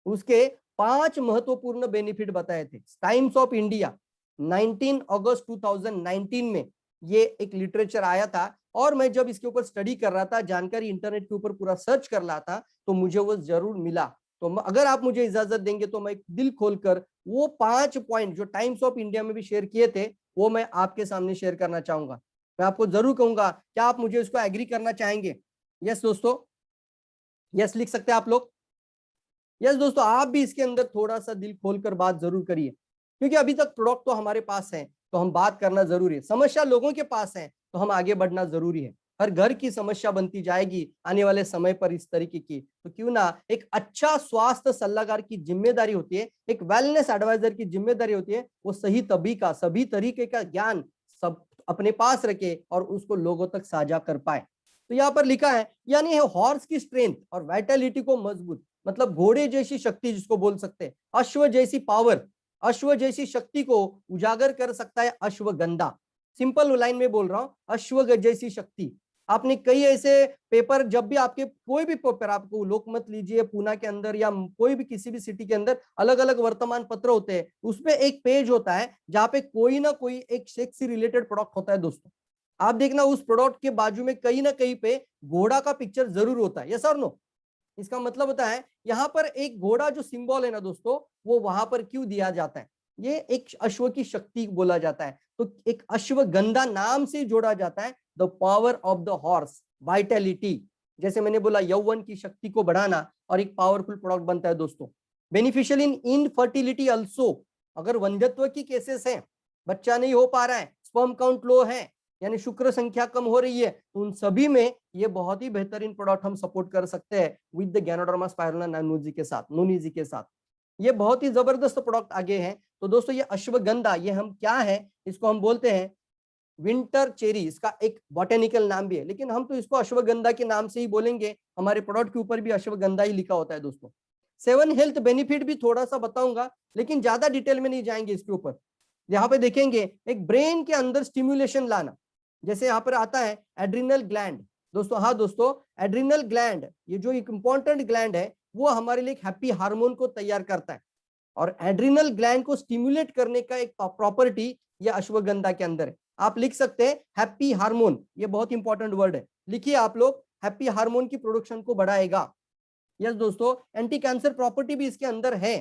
उसके 5 महत्वपूर्ण बेनिफिट बताए थे। टाइम्स ऑफ इंडिया 19 अगस्त 2019 में ये एक लिटरेचर आया था, और मैं जब इसके ऊपर स्टडी कर रहा था, जानकारी इंटरनेट के ऊपर पूरा सर्च कर रहा था, तो मुझे वो जरूर मिला। तो अगर आप मुझे इजाजत देंगे तो मैं दिल खोलकर वो 5 पॉइंट जो टाइम्स ऑफ इंडिया में भी शेयर किए थे, वो मैं आपके सामने शेयर करना चाहूंगा। मैं आपको जरूर कहूंगा, क्या आप मुझे इसको एग्री करना चाहेंगे? यस दोस्तों, यस लिख सकते हैं आप लोग। यस दोस्तों, आप भी इसके अंदर थोड़ा सा दिल खोलकर बात जरूर करिए, क्योंकि अभी तक प्रोडक्ट तो हमारे पास है, तो हम बात करना जरूरी है। समस्या लोगों के पास है, तो हम आगे बढ़ना जरूरी है। हर घर की समस्या बनती जाएगी आने वाले समय पर इस तरीके की, तो क्यों ना एक अच्छा स्वास्थ्य सलाहकार की जिम्मेदारी होती है, एक वेलनेस एडवाइजर की जिम्मेदारी होती है, वो सही सभी तरीके का ज्ञान सब अपने पास रखे और उसको लोगों तक साझा कर पाए। तो यहाँ पर लिखा है, यानी हॉर्स की स्ट्रेंथ और वाइटलिटी को मजबूत, मतलब घोड़े जैसी शक्ति जिसको बोल सकते हैं, अश्व जैसी पावर, अश्व जैसी शक्ति को उजागर कर सकता है अश्वगंधा। सिंपल लाइन में बोल रहा हूं, अश्व जैसी शक्ति। आपने कई ऐसे पेपर, जब भी आपके कोई भी पेपर, आपको लोकमत लीजिए पूना के अंदर या कोई भी किसी भी सिटी के अंदर, अलग अलग वर्तमान पत्र होते हैं, उसमें एक पेज होता है जहां पे कोई ना कोई एक सेक्स से रिलेटेड प्रोडक्ट होता है दोस्तों। आप देखना उस प्रोडक्ट के बाजू में कहीं ना कहीं पे घोड़ा का पिक्चर जरूर होता है, यस और नो? इसका मतलब होता है यहाँ पर एक घोड़ा जो सिंबल है ना दोस्तों, वो वहां पर क्यों दिया जाता है? ये एक अश्व की शक्ति बोला जाता है, तो एक अश्वगंधा नाम से जोड़ा जाता है the power of the horse, Vitality. जैसे मैंने बोला, यौवन की शक्ति को बढ़ाना, और एक पावरफुल प्रोडक्ट बनता है दोस्तों। बेनिफिशियल इन इनफर्टिलिटी अल्सो, अगर वंध्यत्व की केसेस है, बच्चा नहीं हो पा रहा है, स्पर्म काउंट लो है, यानी शुक्र संख्या कम हो रही है, तो उन सभी में ये बहुत ही बेहतरीन प्रोडक्ट हम सपोर्ट कर सकते हैं विद द गैनोडर्मा स्पाइरुलिना नूनी के साथ, नूनी के साथ। ये बहुत ही जबरदस्त प्रोडक्ट आगे है। तो दोस्तों ये अश्वगंधा, ये हम क्या है, इसको हम बोलते हैं विंटर चेरी, इसका एक बॉटेनिकल नाम भी है, लेकिन हम तो इसको अश्वगंधा के नाम से ही बोलेंगे। हमारे प्रोडक्ट के ऊपर भी अश्वगंधा ही लिखा होता है दोस्तों। 7 हेल्थ बेनिफिट भी थोड़ा सा बताऊंगा, लेकिन ज्यादा डिटेल में नहीं जाएंगे इसके ऊपर। यहाँ पे देखेंगे एक ब्रेन के अंदर स्टिम्युलेशन लाना, जैसे यहाँ पर आता है एड्रिनल ग्लैंड दोस्तों। हाँ दोस्तों, एड्रिनल ग्लैंड ये जो एक इंपॉर्टेंट ग्लैंड है, वो हमारे लिए एक हैप्पी हार्मोन को तैयार करता है, और एड्रिनल ग्लैंड को स्टिमुलेट करने का एक प्रॉपर्टी ये अश्वगंधा के अंदर है। आप लिख सकते हैं हैप्पी हार्मोन, ये बहुत इंपॉर्टेंट वर्ड है, लिखिए आप लोग, हैप्पी हार्मोन की प्रोडक्शन को बढ़ाएगा। यस दोस्तों, एंटी कैंसर प्रॉपर्टी भी इसके अंदर है,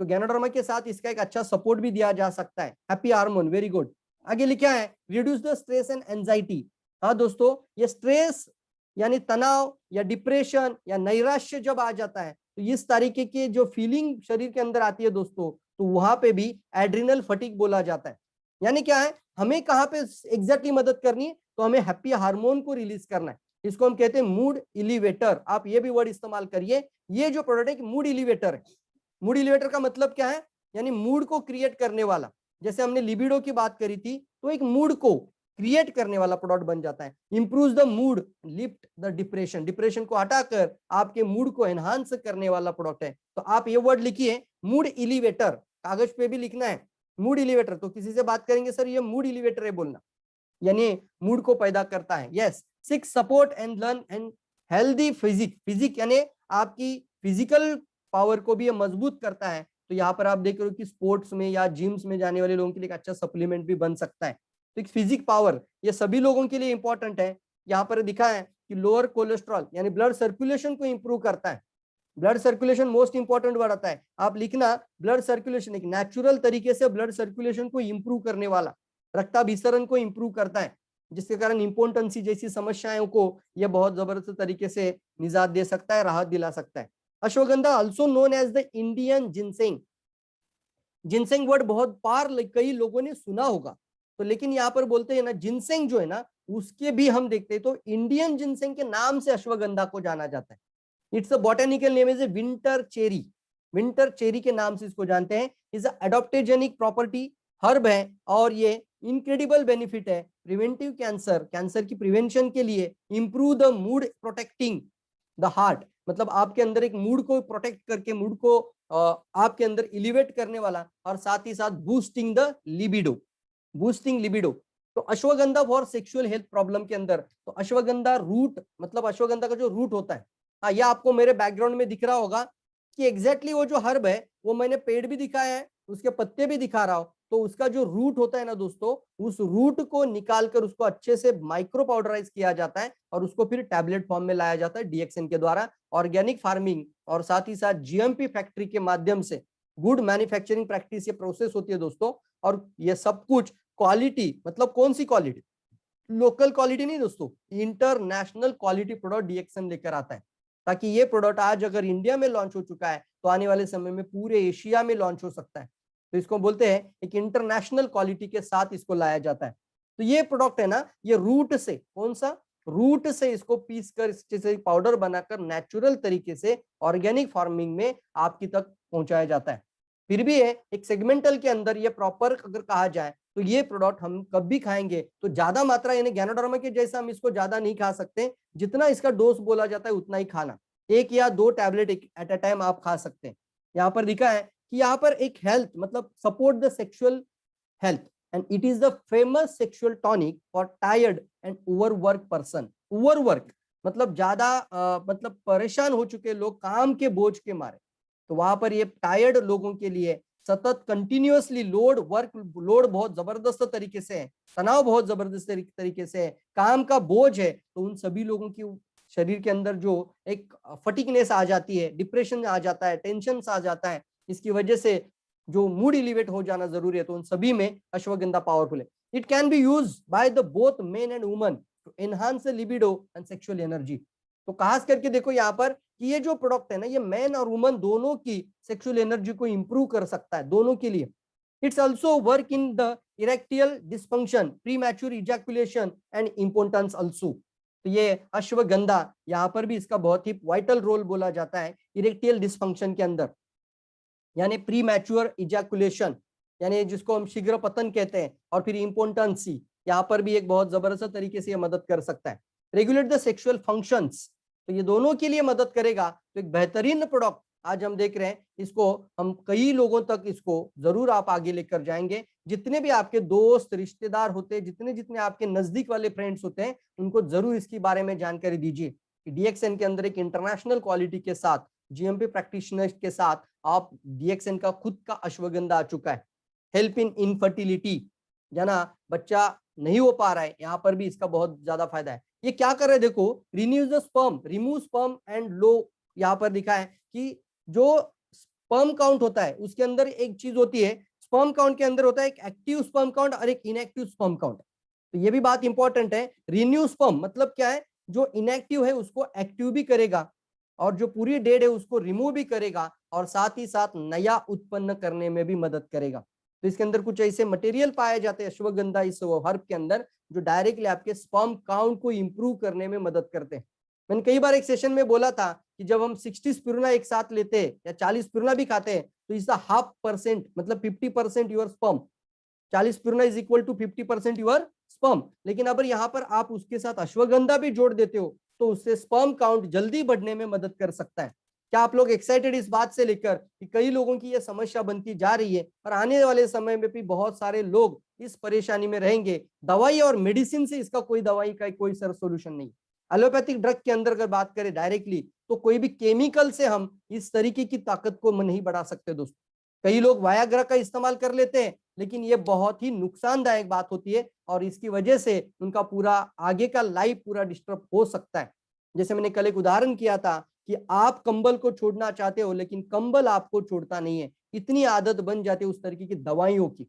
तो गैनोडर्मा के साथ इसका एक अच्छा सपोर्ट भी दिया जा सकता है। Happy hormone, very good. आगे लिखा है reduce the stress and anxiety. हाँ दोस्तों, ये स्ट्रेस यानी तनाव या डिप्रेशन या नैराश्य जब आ जाता है तो इस तरीके की जो फीलिंग शरीर के अंदर आती है दोस्तों, तो वहां पे भी एड्रिनल फटीग बोला जाता है। यानी क्या है, हमें कहाँ पे एग्जैक्टली मदद करनी है, तो हमें हैप्पी हार्मोन को रिलीज करना है। इसको हम कहते हैं मूड इलिवेटर, आप ये भी वर्ड इस्तेमाल करिए। ये जो प्रोडक्ट है मूड इलिवेटर है। मूड इलिवेटर का मतलब क्या है, यानी मूड को क्रिएट करने वाला। जैसे हमने लिबिडो की बात करी थी, तो एक मूड को क्रिएट करने वाला प्रोडक्ट बन जाता है। Improve the mood, lift the depression, depression को हटाकर आपके मूड को एनहांस करने वाला प्रोडक्ट है। तो आप ये वर्ड लिखिए मूड इलिवेटर, कागज पे भी लिखना है मूड इलिवेटर। तो किसी से बात करेंगे सर ये मूड इलिवेटर है बोलना, यानी मूड को पैदा करता है। Yes, 6 support and learn and healthy physique, physique यानी आपकी फिजिकल पावर को भी ये मजबूत करता है। तो यहाँ पर आप देख रहे हो कि स्पोर्ट्स में या जिम्स में जाने वाले लोगों के लिए एक अच्छा सप्लीमेंट भी बन सकता है। तो एक फिजिक पावर ये सभी लोगों के लिए इंपॉर्टेंट है। यहाँ पर दिखा है कि लोअर कोलेस्ट्रॉल यानी ब्लड सर्कुलेशन को इंप्रूव करता है। Blood circulation most important word आता है, आप लिखना ब्लड सर्कुलेशन, एक नेचुरल तरीके से ब्लड सर्कुलेशन को इंप्रूव करने वाला, रक्ताभिसरण को इंप्रूव करता है, जिसके कारण इम्पोर्टेंसी जैसी समस्याओं को यह बहुत जबरदस्त तरीके से निजात दे सकता है, राहत दिला सकता है। Ashwagandha also known as the Indian ginseng. Ginseng word बहुत बार कई लोगों ने सुना होगा, तो लेकिन यहाँ पर बोलते हैं ना जिनसेंग जो है ना उसके भी हम देखते हैं तो इंडियन जिनसेंग के नाम से अश्वगंधा को जाना जाता है। It's a botanical name is a winter cherry, winter cherry के नाम से इसको जानते हैं। इज एडोप्टेजेनिक प्रॉपर्टी, हर्ब है और ये इनक्रेडिबल बेनिफिट है प्रिवेंटिव कैंसर, कैंसर की प्रिवेंशन के लिए, improve the mood protecting the heart, मतलब आपके अंदर एक मूड को प्रोटेक्ट करके मूड को आपके अंदर एलिवेट करने वाला, और साथ ही साथ boosting the libido, boosting libido. तो ashwagandha for sexual health problem के अंदर, तो अश्वगंधा रूट मतलब अश्वगंधा का जो रूट होता है, हाँ यह आपको मेरे बैकग्राउंड में दिख रहा होगा कि एग्जैक्टली वो जो हर्ब है वो मैंने पेड़ भी दिखाया है, उसके पत्ते भी दिखा रहा हूं। तो उसका जो रूट होता है ना दोस्तों, उस रूट को निकालकर उसको अच्छे से माइक्रो पाउडराइज किया जाता है और उसको फिर टैबलेट फॉर्म में लाया जाता है डीएक्सएन के द्वारा। ऑर्गेनिक फार्मिंग और साथ ही साथ जीएमपी फैक्ट्री के माध्यम से गुड मैन्युफैक्चरिंग प्रैक्टिस ये प्रोसेस होती है दोस्तों। और ये सब कुछ क्वालिटी, मतलब कौन सी क्वालिटी, लोकल क्वालिटी नहीं दोस्तों, इंटरनेशनल क्वालिटी प्रोडक्ट डीएक्सएन लेकर आता है, ताकि ये प्रोडक्ट आज अगर इंडिया में लॉन्च हो चुका है तो आने वाले समय में पूरे एशिया में लॉन्च हो सकता है। तो इसको बोलते हैं एक इंटरनेशनल क्वालिटी के साथ इसको लाया जाता है। तो ये प्रोडक्ट है ना, ये रूट से, कौन सा, रूट से इसको पीस कर इससे पाउडर बनाकर नेचुरल तरीके से ऑर्गेनिक फार्मिंग में आपकी तक पहुंचाया जाता है। फिर भी है एक सेगमेंटल के अंदर ये प्रॉपर अगर कहा जाए तो ये प्रोडक्ट हम कब भी खाएंगे तो ज्यादा मात्रा, यानी गैनोडर्मा के जैसा हम इसको ज्यादा नहीं खा सकते, जितना इसका डोज बोला जाता है उतना ही खाना, 1 या 2 टैबलेट एट अ टाइम आप खा सकते हैं। यहाँ पर लिखा है कि यहाँ पर एक हेल्थ मतलब support the sexual health and it is the famous sexual tonic for tired and overwork person. Overwork मतलब ज्यादा मतलब परेशान हो चुके लोग काम के बोझ के मारे, तो वहां पर ये टायर्ड लोगों के लिए, सतत कंटिन्यूअसली लोड, वर्क लोड बहुत जबरदस्त तरीके से है, तनाव बहुत जबरदस्त तरीके से है, काम का बोझ है, तो उन सभी लोगों की शरीर के अंदर जो एक फटीकनेस आ जाती है, डिप्रेशन आ जाता है, टेंशन आ जाता है, इसकी वजह से जो मूड इलिवेट हो जाना जरूरी है, तो उन सभी में अश्वगंधा पावरफुल है। It can be use by the both men and women to enhance libido and sexual energy. तो खास करके देखो यहाँ पर कि ये जो प्रोडक्ट है ना, ये मैन और वुमन दोनों की सेक्सुअल एनर्जी को इंप्रूव कर सकता है, दोनों के लिए। It's also work in the erectile dysfunction, premature ejaculation and importance also. तो ये अश्वगंधा यहाँ पर भी इसका बहुत ही वाइटल रोल बोला जाता है इरेक्टियल डिस्फंक्शन के अंदर, यानी प्री मैच्योर इजैकुलेशन, यानी जिसको हम शीघ्र पतन कहते हैं, और फिर इम्पोर्टेंसी, यहाँ पर भी एक बहुत जबरदस्त तरीके से ये मदद कर सकता है। रेगुलेट द सेक्सुअल फंक्शंस, तो ये दोनों के लिए मदद करेगा। तो एक बेहतरीन प्रोडक्ट आज हम देख रहे हैं, इसको हम कई लोगों तक इसको जरूर आप आगे लेकर जाएंगे। जितने भी आपके दोस्त रिश्तेदार होते हैं, जितने जितने आपके नजदीक वाले फ्रेंड्स होते हैं, उनको जरूर इसके बारे में जानकारी दीजिए। डीएक्सएन के अंदर एक इंटरनेशनल क्वालिटी के साथ, जीएमपी प्रैक्टिशनर्स के साथ आप डीएक्सएन का खुद का अश्वगंधा आ चुका है। हेल्प इन इनफर्टिलिटी, जाना बच्चा नहीं हो पा रहा है, यहाँ पर भी इसका बहुत ज्यादा फायदा है। ये क्या कर रहा है देखो, renews the sperm, remove sperm and low यहाँ पर लिखा है कि जो स्पर्म काउंट होता है उसके अंदर एक चीज होती है, स्पर्म काउंट के अंदर होता है एक एक्टिव स्पर्म काउंट और एक इनएक्टिव स्पर्म काउंट। तो ये भी बात इंपॉर्टेंट है। रिन्यू स्पर्म मतलब क्या है, जो इनएक्टिव है उसको एक्टिव भी करेगा और जो पूरी डेड है उसको रिमूव भी करेगा और साथ ही साथ नया उत्पन्न करने में भी मदद करेगा। तो इसके अंदर कुछ ऐसे मटेरियल पाए जाते हैं अश्वगंधा इस हर्ब के अंदर जो डायरेक्टली आपके स्पर्म काउंट को इंप्रूव करने में मदद करते हैं। मैंने कई बार एक सेशन में बोला था कि जब हम 60 स्पिरुलिना एक साथ लेते हैं या 40 स्पिरुलिना भी खाते हैं तो इसका 0.5% मतलब 50% your sperm, 40 spirulina is equal to 50% your sperm. लेकिन अगर यहाँ पर आप उसके साथ अश्वगंधा भी जोड़ देते हो तो उससे स्पर्म काउंट जल्दी बढ़ने में मदद कर सकता है। क्या आप लोग एक्साइटेड इस बात से लेकर कि कई लोगों की यह समस्या बनती जा रही है और आने वाले समय में भी बहुत सारे लोग इस परेशानी में रहेंगे। दवाई और मेडिसिन से इसका कोई दवाई का कोई सर सोल्यूशन नहीं। एलोपैथिक ड्रग के अंदर अगर बात करें डायरेक्टली तो कोई भी केमिकल से हम इस तरीके की ताकत को नहीं बढ़ा सकते दोस्तों। कई लोग वायाग्रा का इस्तेमाल कर लेते हैं लेकिन ये बहुत ही नुकसानदायक बात होती है और इसकी वजह से उनका पूरा आगे का लाइफ पूरा डिस्टर्ब हो सकता है। जैसे मैंने कल एक उदाहरण किया था कि आप कंबल को छोड़ना चाहते हो लेकिन कंबल आपको छोड़ता नहीं है, इतनी आदत बन जाती है उस तरीके की दवाइयों की।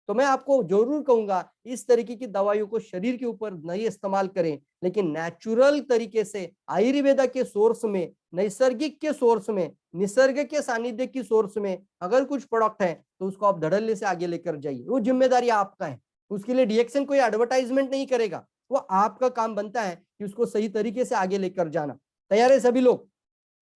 तो मैं आपको जरूर कहूंगा इस तरीके की दवाइयों को शरीर के ऊपर नहीं इस्तेमाल करें, लेकिन नेचुरल तरीके से आयुर्वेदा के सोर्स में, नैसर्गिक के सोर्स में, निसर्ग के सानिध्य की सोर्स में अगर कुछ प्रोडक्ट है तो उसको आप धड़ल्ले से आगे लेकर जाइए। वो जिम्मेदारी आपका है। उसके लिए डीएक्शन कोई एडवर्टाइजमेंट नहीं करेगा, वो आपका काम बनता है कि उसको सही तरीके से आगे लेकर जाना। तैयार है सभी लोग?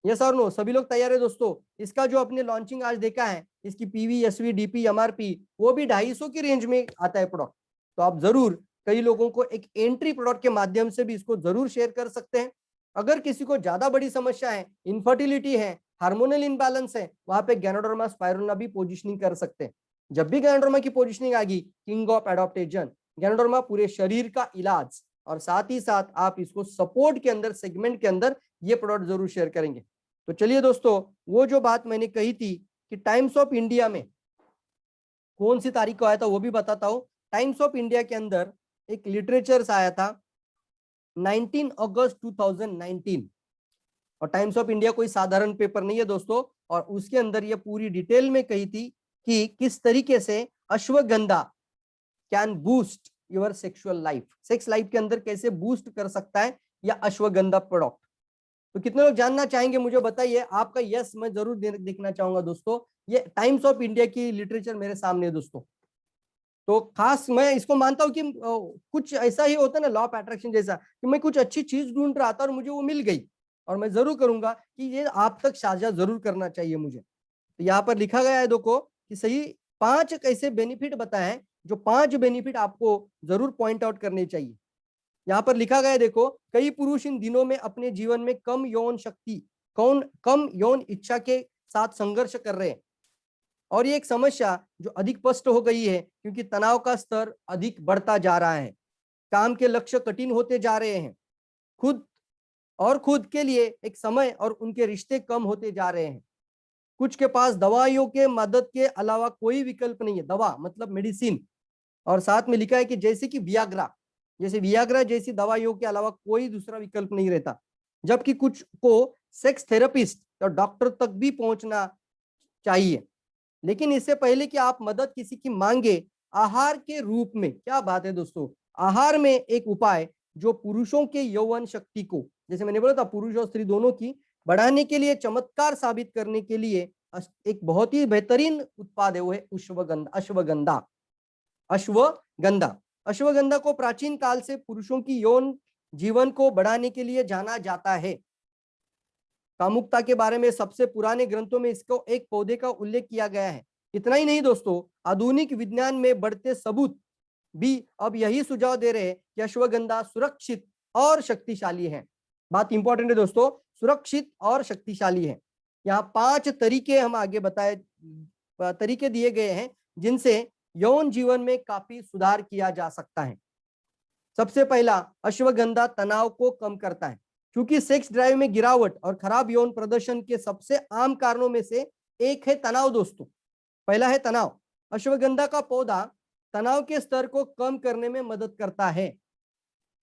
यस और नो? सभी लोग तैयार है दोस्तों? इसका जो अपने लॉन्चिंग आज देखा है इसकी पीवी, एसवी, डीपी, एमआरपी वो भी 250 की रेंज में आता है प्रोडक्ट। तो आप जरूर कई लोगों को एक एंट्री प्रोडक्ट के माध्यम से भी इसको जरूर शेयर कर सकते हैं। अगर किसी को ज्यादा बड़ी समस्या है, इनफर्टिलिटी है, हार्मोनल इनबैलेंस है, वहां पे गैनोडर्मा स्पाइरुलिना भी पोजिशनिंग कर सकते हैं। जब भी गैनोडर्मा की पोजिशनिंग आएगी, किंग ऑफ एडॉप्टेशन गैनोडर्मा पूरे शरीर का इलाज और साथ ही साथ आप इसको सपोर्ट के अंदर सेगमेंट के अंदर ये प्रोडक्ट जरूर शेयर करेंगे। तो चलिए दोस्तों, वो जो बात मैंने कही थी कि टाइम्स ऑफ इंडिया में कौन सी तारीख को आया था वो भी बताता हूं। टाइम्स ऑफ इंडिया के अंदर एक लिटरेचर आया था 19 अगस्त 2019 और टाइम्स ऑफ इंडिया कोई साधारण पेपर नहीं है दोस्तों। और उसके अंदर ये पूरी डिटेल में कही थी कि किस तरीके से ashwagandha can boost your sexual life, sex life के अंदर कैसे बूस्ट कर सकता है या अश्वगंधा प्रोडक्ट। तो कितने लोग जानना चाहेंगे मुझे बताइए। आपका यस मैं जरूर देखना चाहूंगा दोस्तों। ये टाइम्स ऑफ इंडिया की लिटरेचर मेरे सामने है दोस्तों। तो खास मैं इसको मानता हूं कि कुछ ऐसा ही होता है ना, लॉ ऑफ अट्रैक्शन जैसा, कि मैं कुछ अच्छी चीज ढूंढ रहा था और मुझे वो मिल गई और मैं जरूर करूंगा कि ये आप तक साझा जरूर करना चाहिए मुझे। तो यहाँ पर लिखा गया है देखो कि सही 5 ऐसे बेनिफिट बताए हैं जो 5 बेनिफिट आपको जरूर पॉइंट आउट करने चाहिए। यहाँ पर लिखा गया है देखो, कई पुरुष इन दिनों में अपने जीवन में कम यौन शक्ति, कम यौन इच्छा के साथ संघर्ष कर रहे हैं और ये एक समस्या जो अधिक स्पष्ट हो गई है क्योंकि तनाव का स्तर अधिक बढ़ता जा रहा है, काम के लक्ष्य कठिन होते जा रहे हैं, खुद के लिए एक समय और उनके रिश्ते कम होते जा रहे हैं। कुछ के पास दवाइयों के मदद के अलावा कोई विकल्प नहीं है, दवा मतलब मेडिसिन। और साथ में लिखा है कि जैसे कि वियाग्रा जैसी दवाइयों के अलावा कोई दूसरा विकल्प नहीं रहता। जबकि कुछ को सेक्स थेरेपिस्ट और डॉक्टर तक भी पहुंचना चाहिए। लेकिन इससे पहले कि आप मदद किसी की मांगे, आहार के रूप में, क्या बात है दोस्तों, आहार में एक उपाय जो पुरुषों के यौवन शक्ति को, जैसे मैंने बोला था पुरुष और स्त्री दोनों की, बढ़ाने के लिए, चमत्कार साबित करने के लिए एक बहुत ही बेहतरीन उत्पाद है, वो है अश्वगंधा को प्राचीन काल से पुरुषों की यौन जीवन को बढ़ाने के लिए जाना जाता है। कामुकता के बारे में सबसे पुराने ग्रंथों में इसको एक पौधे का उल्लेख किया गया है। इतना ही नहीं दोस्तों, आधुनिक विज्ञान में बढ़ते सबूत भी अब यही सुझाव दे रहे हैं कि अश्वगंधा सुरक्षित और शक्तिशाली है। बात इंपॉर्टेंट है दोस्तों, सुरक्षित और शक्तिशाली है। यहाँ 5 तरीके हम आगे तरीके दिए गए हैं जिनसे यौन जीवन में काफी सुधार किया जा सकता है। सबसे पहला, अश्वगंधा तनाव को कम करता है। क्योंकि सेक्स ड्राइव में गिरावट और खराब यौन प्रदर्शन के सबसे आम कारणों में से एक है तनाव दोस्तों। पहला है तनाव। अश्वगंधा का पौधा तनाव के स्तर को कम करने में मदद करता है।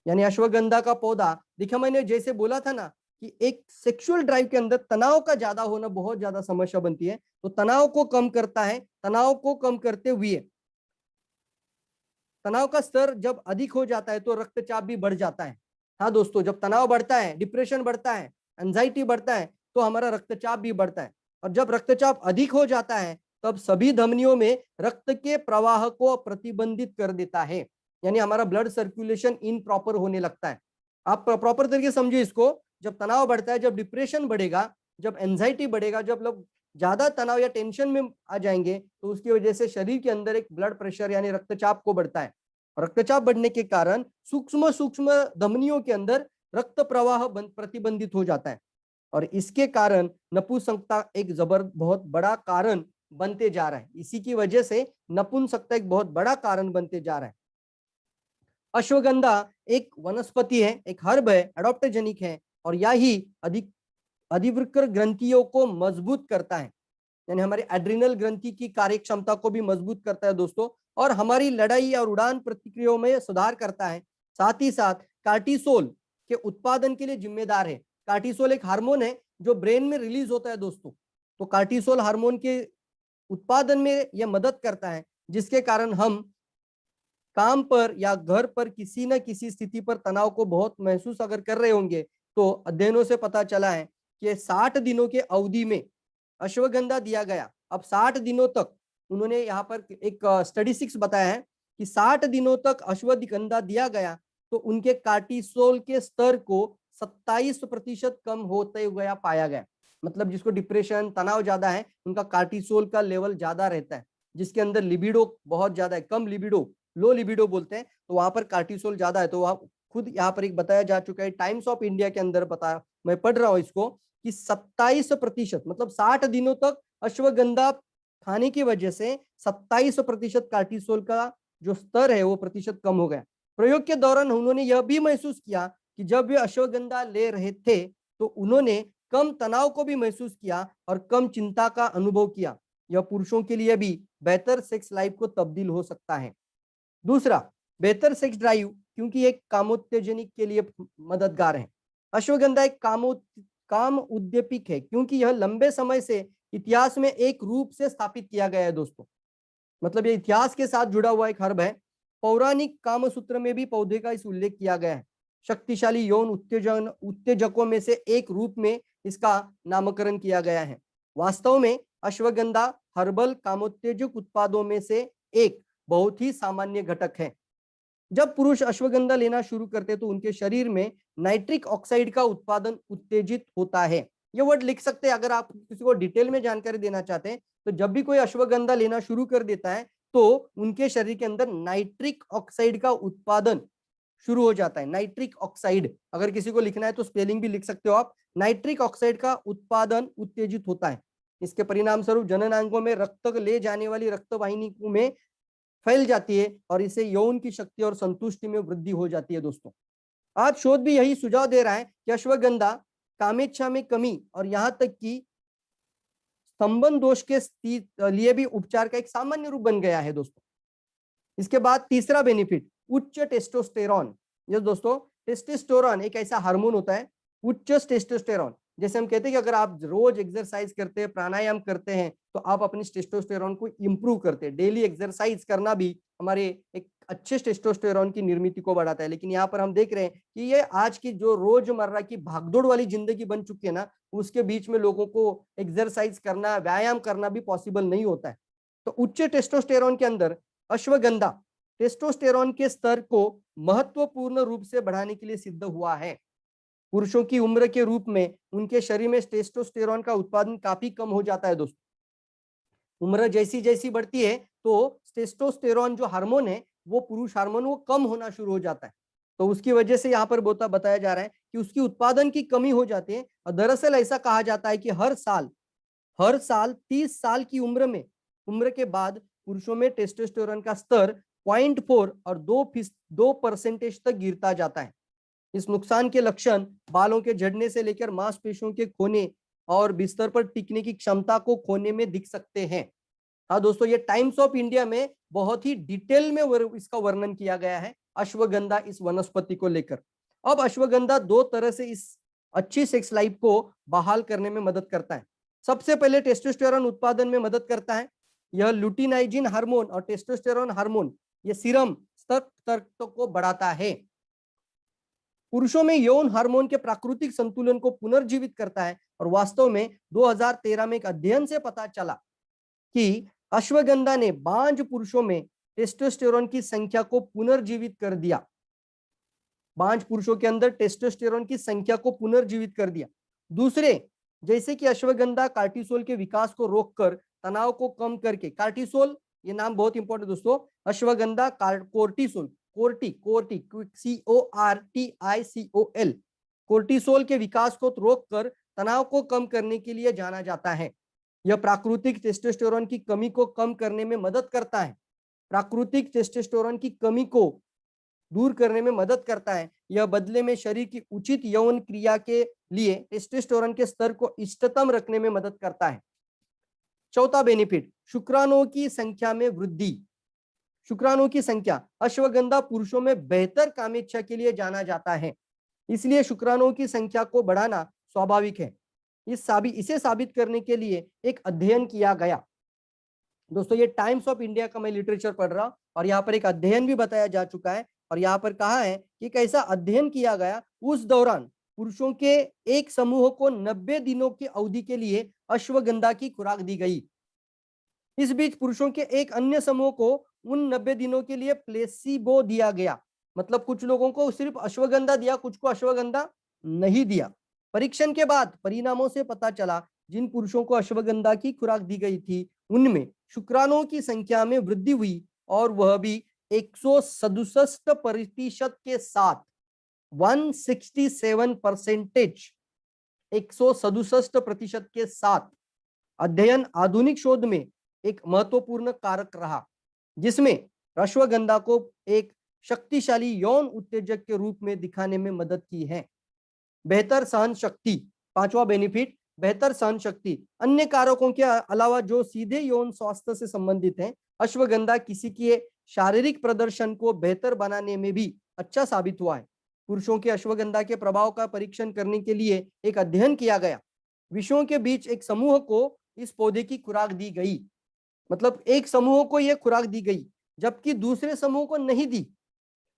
यानी अश्वगंधा का पौधा, देखा मैंने जैसे बोला था ना कि एक सेक्सुअल ड्राइव के अंदर तनाव का ज्यादा होना बहुत ज्यादा समस्या बनती है। तो तनाव को कम करता है। तनाव को कम करते हुए तनाव का स्तर जब अधिक हो जाता है तो रक्तचाप भी बढ़ जाता है। हाँ दोस्तों, जब तनाव बढ़ता है, डिप्रेशन बढ़ता है, एंजाइटी बढ़ता है, तो हमारा रक्तचाप भी बढ़ता है। और जब रक्तचाप अधिक हो जाता है तब सभी धमनियों में रक्त के प्रवाह को प्रतिबंधित कर देता है, यानी हमारा ब्लड सर्कुलेशन इनप्रॉपर होने लगता है। आप प्रॉपर तरीके समझिए इसको। जब तनाव बढ़ता है, जब डिप्रेशन बढ़ेगा, जब एंजाइटी बढ़ेगा, जब लोग ज्यादा तनाव या टेंशन में आ जाएंगे, तो उसकी वजह से शरीर के अंदर एक ब्लड प्रेशर यानी रक्तचाप को बढ़ता है। रक्तचाप बढ़ने के कारण सूक्ष्म सूक्ष्म धमनियों के अंदर रक्त प्रवाह प्रतिबंधित हो जाता है और इसके कारण नपुंसकता एक बहुत बड़ा कारण बनते जा रहा है। इसी की वजह से नपुंसकता एक बहुत बड़ा कारण बनते जा रहा है। अश्वगंधा एक वनस्पति है, एक हर्ब है, एडॉप्टोजेनिक है और यही अधिवृक्क ग्रंथियों को मजबूत करता है, यानी हमारी एड्रिनल ग्रंथि की कार्य क्षमता को भी मजबूत करता है दोस्तों, और हमारी लड़ाई और उड़ान प्रतिक्रियाओं में सुधार करता है। साथ ही साथ कार्टिसोल के उत्पादन के लिए जिम्मेदार है। कार्टिसोल एक हार्मोन है जो ब्रेन में रिलीज होता है दोस्तों। तो कार्टिसोल हार्मोन के उत्पादन में यह मदद करता है, जिसके कारण हम काम पर या घर पर किसी न किसी स्थिति पर तनाव को बहुत महसूस अगर कर रहे होंगे, तो अध्ययनों से पता चला है कि 60 दिनों के अवधि में अश्वगंधा दिया गया। अब 60 दिनों तक उन्होंने यहाँ पर एक स्टडी 6 बताया है कि 60 दिनों तक अश्वगंधा दिया गया तो उनके कार्टिसोल के स्तर को 27% कम होते हुए पाया गया। मतलब जिसको डिप्रेशन, तनाव ज्यादा है, उनका कार्टिसोल का लेवल ज्यादा रहता है। जिसके अंदर लिबिडो बहुत ज्यादा है, कम लिबिडो, लो लिबिडो बोलते हैं, तो वहां पर कार्टिसोल ज्यादा है। तो वहां खुद यहाँ पर एक बताया जा चुका है, टाइम्स ऑफ इंडिया के अंदर बताया, मैं पढ़ रहा हूँ इसको, कि 27% मतलब 60 दिनों तक अश्वगंधा खाने की वजह से 27% कार्टिसोल का जो स्तर है वो प्रतिशत कम हो गया। प्रयोग के दौरान उन्होंने यह भी महसूस किया कि जब वे अश्वगंधा ले रहे थे तो उन्होंने कम तनाव को भी महसूस किया और कम चिंता का अनुभव किया। यह पुरुषों के लिए भी बेहतर सेक्स लाइफ को तब्दील हो सकता है। दूसरा, बेहतर सेक्स ड्राइव, क्योंकि एक कामोत्तेजनिक के लिए मददगार है। अश्वगंधा एक काम उद्दीपक है क्योंकि यह लंबे समय से इतिहास में एक रूप से स्थापित किया गया है दोस्तों। मतलब ये इतिहास के साथ जुड़ा हुआ एक हर्ब है। पौराणिक कामसूत्र में भी पौधे का इस उल्लेख किया गया है। शक्तिशाली यौन उत्तेजकों में से एक रूप में इसका नामकरण किया गया है। वास्तव में अश्वगंधा हर्बल कामोत्तेजक उत्पादों में से एक बहुत ही सामान्य घटक है। जब पुरुष अश्वगंधा लेना शुरू करते तो उनके शरीर में नाइट्रिक ऑक्साइड का उत्पादन उत्तेजित होता है। ये वर्ड लिख सकते हैं अगर आप किसी को डिटेल में जानकारी देना चाहते हैं। तो जब भी कोई अश्वगंधा लेना शुरू कर देता है तो उनके शरीर के अंदर नाइट्रिक ऑक्साइड का उत्पादन शुरू हो जाता है। नाइट्रिक ऑक्साइड, अगर किसी को लिखना है तो स्पेलिंग भी लिख सकते हो आप। नाइट्रिक ऑक्साइड का उत्पादन उत्तेजित होता है। इसके परिणाम स्वरूप जननांगों में रक्त ले जाने वाली रक्तवाहिनी में फैल जाती है और इससे यौन की शक्ति और संतुष्टि में वृद्धि हो जाती है दोस्तों। आज शोध भी यही सुझाव दे रहा है कि अश्वगंधा कामेच्छा में कमी और यहाँ तक कि स्तंभन दोष के लिए भी उपचार का एक सामान्य रूप बन गया है दोस्तों। इसके बाद तीसरा बेनिफिट, उच्च टेस्टोस्टेरॉन। यस दोस्तों, टेस्टोस्टेरॉन एक ऐसा हार्मोन होता है, उच्च टेस्टोस्टेरॉन। जैसे हम कहते हैं कि अगर आप रोज एक्सरसाइज करते हैं, प्राणायाम करते हैं, तो आप अपनी टेस्टोस्टेरॉन को इंप्रूव करते हैं। डेली एक्सरसाइज करना भी हमारे एक अच्छे टेस्टोस्टेरॉन की निर्मिति को बढ़ाता है। लेकिन यहाँ पर हम देख रहे हैं कि ये आज की जो रोजमर्रा की भागदौड़ वाली जिंदगी बन चुकी है ना, उसके बीच में लोगों को एक्सरसाइज करना, व्यायाम करना भी पॉसिबल नहीं होता है। तो उच्च टेस्टोस्टेरॉन के अंदर अश्वगंधा टेस्टोस्टेरॉन के स्तर को महत्वपूर्ण रूप से बढ़ाने के लिए सिद्ध हुआ है। पुरुषों की उम्र के रूप में उनके शरीर में टेस्टोस्टेरॉन का उत्पादन काफी कम हो जाता है दोस्तों। उम्र जैसी जैसी बढ़ती है तो टेस्टोस्टेरॉन जो हार्मोन है, वो पुरुष हार्मोन, वो कम होना शुरू हो जाता है। तो उसकी वजह से यहाँ पर बताया जा रहा है कि उसकी उत्पादन की कमी हो जाती है। और दरअसल ऐसा कहा जाता है कि हर साल 30 साल की उम्र के बाद पुरुषों में टेस्टोस्टेरॉन का स्तर 0.4 और 2% तक गिरता जाता है। इस नुकसान के लक्षण बालों के झड़ने से लेकर मांसपेशियों के खोने और बिस्तर पर टिकने की क्षमता को खोने में दिख सकते हैं। हाँ दोस्तों, ये टाइम्स ऑफ इंडिया में बहुत ही डिटेल में इसका वर्णन किया गया है अश्वगंधा इस वनस्पति को लेकर। अब अश्वगंधा दो तरह से इस अच्छी सेक्स लाइफ को बहाल करने में मदद करता है। सबसे पहले टेस्टोस्टेरोन उत्पादन में मदद करता है। यह लुटिनाइजिन हार्मोन और टेस्टोस्टेरोन हार्मोन ये सीरम स्तर को बढ़ाता है। पुरुषों में यौन हार्मोन के प्राकृतिक संतुलन को पुनर्जीवित करता है। और वास्तव में 2013 में एक अध्ययन से पता चला कि अश्वगंधा ने बांझ पुरुषों में टेस्टोस्टेरोन की संख्या को पुनर्जीवित कर दिया। बांझ पुरुषों के अंदर टेस्टोस्टेरोन की संख्या को पुनर्जीवित कर दिया। दूसरे, जैसे कि अश्वगंधा कार्टिसोल के विकास को रोककर तनाव को कम करके, कार्टिसोल ये नाम बहुत इंपॉर्टेंट दोस्तों, अश्वगंधा कोर्टिसोल, CORTICOL, कोर्टिसोल के विकास को रोककर तनाव को कम करने के लिए जाना जाता है। यह प्राकृतिक टेस्टोस्टेरोन की कमी को कम करने में मदद करता है। प्राकृतिक टेस्टोस्टेरोन की कमी को दूर करने में मदद करता है। यह बदले में शरीर की उचित यौन क्रिया के लिए टेस्टोस्टेरोन के स्तर को इष्टतम रखने में मदद करता है। चौथा बेनिफिट, शुक्राणुओं की संख्या में वृद्धि। शुक्राणुओं की संख्या, अश्वगंधा पुरुषों में बेहतर कामेच्छा के लिए जाना जाता है, इसलिए शुक्राणुओं की संख्या को बढ़ाना स्वाभाविक है। इसे साबित करने के लिए एक अध्ययन किया गया। दोस्तों ये टाइम्स ऑफ इंडिया का मैं लिटरेचर पढ़ रहा हूं और यहाँ पर एक अध्ययन भी बताया जा चुका है। और यहाँ पर कहा है कि कैसा अध्ययन किया गया। उस दौरान पुरुषों के एक समूह को 90 दिनों की अवधि के लिए अश्वगंधा की खुराक दी गई। इस बीच पुरुषों के एक अन्य समूह को उन 90 दिनों के लिए प्लेसिबो दिया गया। मतलब कुछ लोगों को सिर्फ अश्वगंधा दिया, कुछ को अश्वगंधा नहीं दिया। परीक्षण के बाद परिणामों से पता चला जिन पुरुषों को अश्वगंधा की खुराक दी गई थी उनमें शुक्राणुओं की संख्या में वृद्धि हुई और वह भी 167% के साथ, 167%, 167% के साथ। अध्ययन आधुनिक शोध में एक महत्वपूर्ण कारक रहा जिसमें अश्वगंधा को एक शक्तिशाली यौन उत्तेजक के रूप में दिखाने में मदद की है। बेहतर सहन शक्ति, पांचवा बेनिफिट, बेहतर सहन शक्ति। अन्य कारकों के अलावा जो सीधे यौन स्वास्थ्य से संबंधित हैं, अश्वगंधा किसी के शारीरिक प्रदर्शन को बेहतर बनाने में भी अच्छा साबित हुआ है। पुरुषों के अश्वगंधा के प्रभाव का परीक्षण करने के लिए एक अध्ययन किया गया। विषयों के बीच एक समूह को इस पौधे की खुराक दी गई। मतलब एक समूह को यह खुराक दी गई जबकि दूसरे समूह को नहीं दी।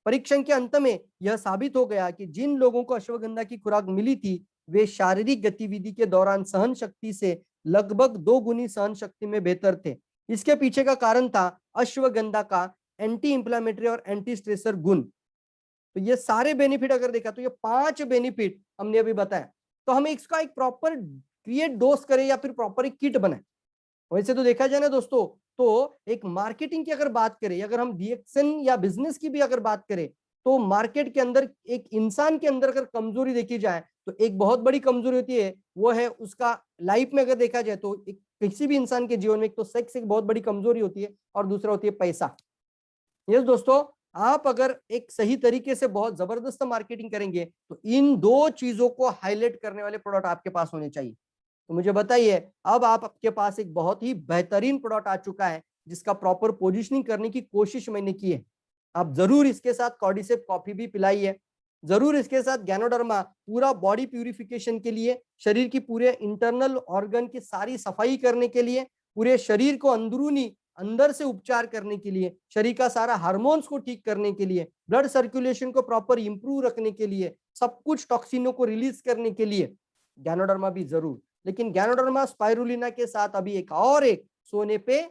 परीक्षण के अंत में यह साबित हो गया कि जिन लोगों को अश्वगंधा की खुराक मिली थी वे शारीरिक गतिविधि के दौरान सहन शक्ति से लगभग 2 गुनी सहन शक्ति में बेहतर थे। इसके पीछे का कारण था अश्वगंधा का एंटी इंफ्लेमेटरी और एंटी स्ट्रेसर गुण। तो ये सारे बेनिफिट अगर देखा तो ये 5 बेनिफिट हमने अभी बताया। तो हमें इसका एक प्रॉपर क्रिएट डोज करें या फिर प्रॉपर एक किट बनाए। वैसे तो देखा जाए ना दोस्तों, तो एक मार्केटिंग की अगर बात करें, अगर हम डिएक्शन या बिजनेस की भी अगर बात करें, तो मार्केट के अंदर एक इंसान के अंदर अगर कमजोरी देखी जाए तो एक बहुत बड़ी कमजोरी होती है, वो है उसका लाइफ में अगर देखा जाए तो एक किसी भी इंसान के जीवन में एक तो सेक्स एक बहुत बड़ी कमजोरी होती है और दूसरा होती है पैसा। यस दोस्तों, आप अगर एक सही तरीके से बहुत जबरदस्त मार्केटिंग करेंगे तो इन 2 चीजों को हाईलाइट करने वाले प्रोडक्ट आपके पास होने चाहिए। तो मुझे बताइए, अब आपके पास एक बहुत ही बेहतरीन प्रोडक्ट आ चुका है जिसका प्रॉपर पोजीशनिंग करने की कोशिश मैंने की है। आप जरूर इसके साथ कॉर्डिसेप कॉफी भी पिलाइए, जरूर इसके साथ गैनोडर्मा पूरा बॉडी प्यूरिफिकेशन के लिए, शरीर की पूरे इंटरनल ऑर्गन की सारी सफाई करने के लिए, पूरे शरीर को अंदरूनी अंदर से उपचार करने के लिए, शरीर का सारा हार्मोन्स को ठीक करने के लिए, ब्लड सर्कुलेशन को प्रॉपर इंप्रूव रखने के लिए, सब कुछ टॉक्सिनों को रिलीज करने के लिए गैनोडर्मा भी जरूर। लेकिन गैनोडर्मा स्पाइरुलिना के साथ अभी एक सोने पे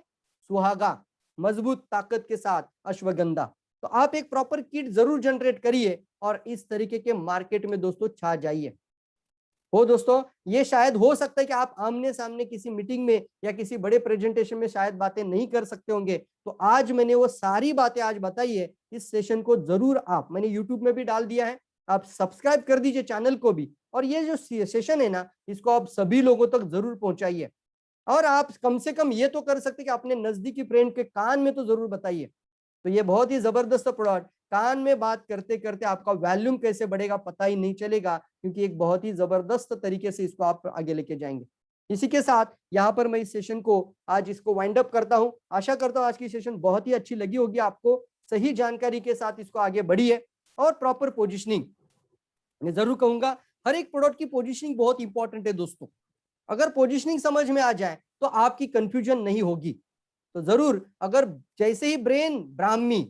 सुहागा मजबूत ताकत के साथ अश्वगंधा। तो आप एक प्रॉपर किट जरूर जनरेट करिए और इस तरीके के मार्केट में दोस्तों छा जाइए। हो दोस्तों, ये शायद हो सकता है कि आप आमने सामने किसी मीटिंग में या किसी बड़े प्रेजेंटेशन में शायद बातें नहीं कर सकते होंगे, तो आज मैंने वो सारी बातें आज बताई है। इस सेशन को जरूर मैंने यूट्यूब में भी डाल दिया है, आप सब्सक्राइब कर दीजिए चैनल को भी, और ये जो सेशन है ना, इसको आप सभी लोगों तक जरूर पहुंचाइए। और आप कम से कम ये तो कर सकते कि अपने नजदीकी फ्रेंड के कान में तो जरूर बताइए। तो ये बहुत ही जबरदस्त प्रोडक्ट, कान में बात करते करते आपका वॉल्यूम कैसे बढ़ेगा पता ही नहीं चलेगा, क्योंकि एक बहुत ही जबरदस्त तरीके से इसको आप आगे लेके जाएंगे। इसी के साथ यहाँ पर मैं इस सेशन को आज इसको वाइंड अप करता हूँ। आशा करता हूँ आज की सेशन बहुत ही अच्छी लगी होगी आपको। सही जानकारी के साथ इसको आगे बढ़िए और प्रॉपर पोजिशनिंग, मैं जरूर कहूंगा हर एक प्रोडक्ट की पोजीशनिंग बहुत इंपॉर्टेंट है दोस्तों। अगर पोजीशनिंग समझ में आ जाए तो आपकी कंफ्यूजन नहीं होगी। तो जरूर, अगर जैसे ही ब्रेन ब्राह्मी,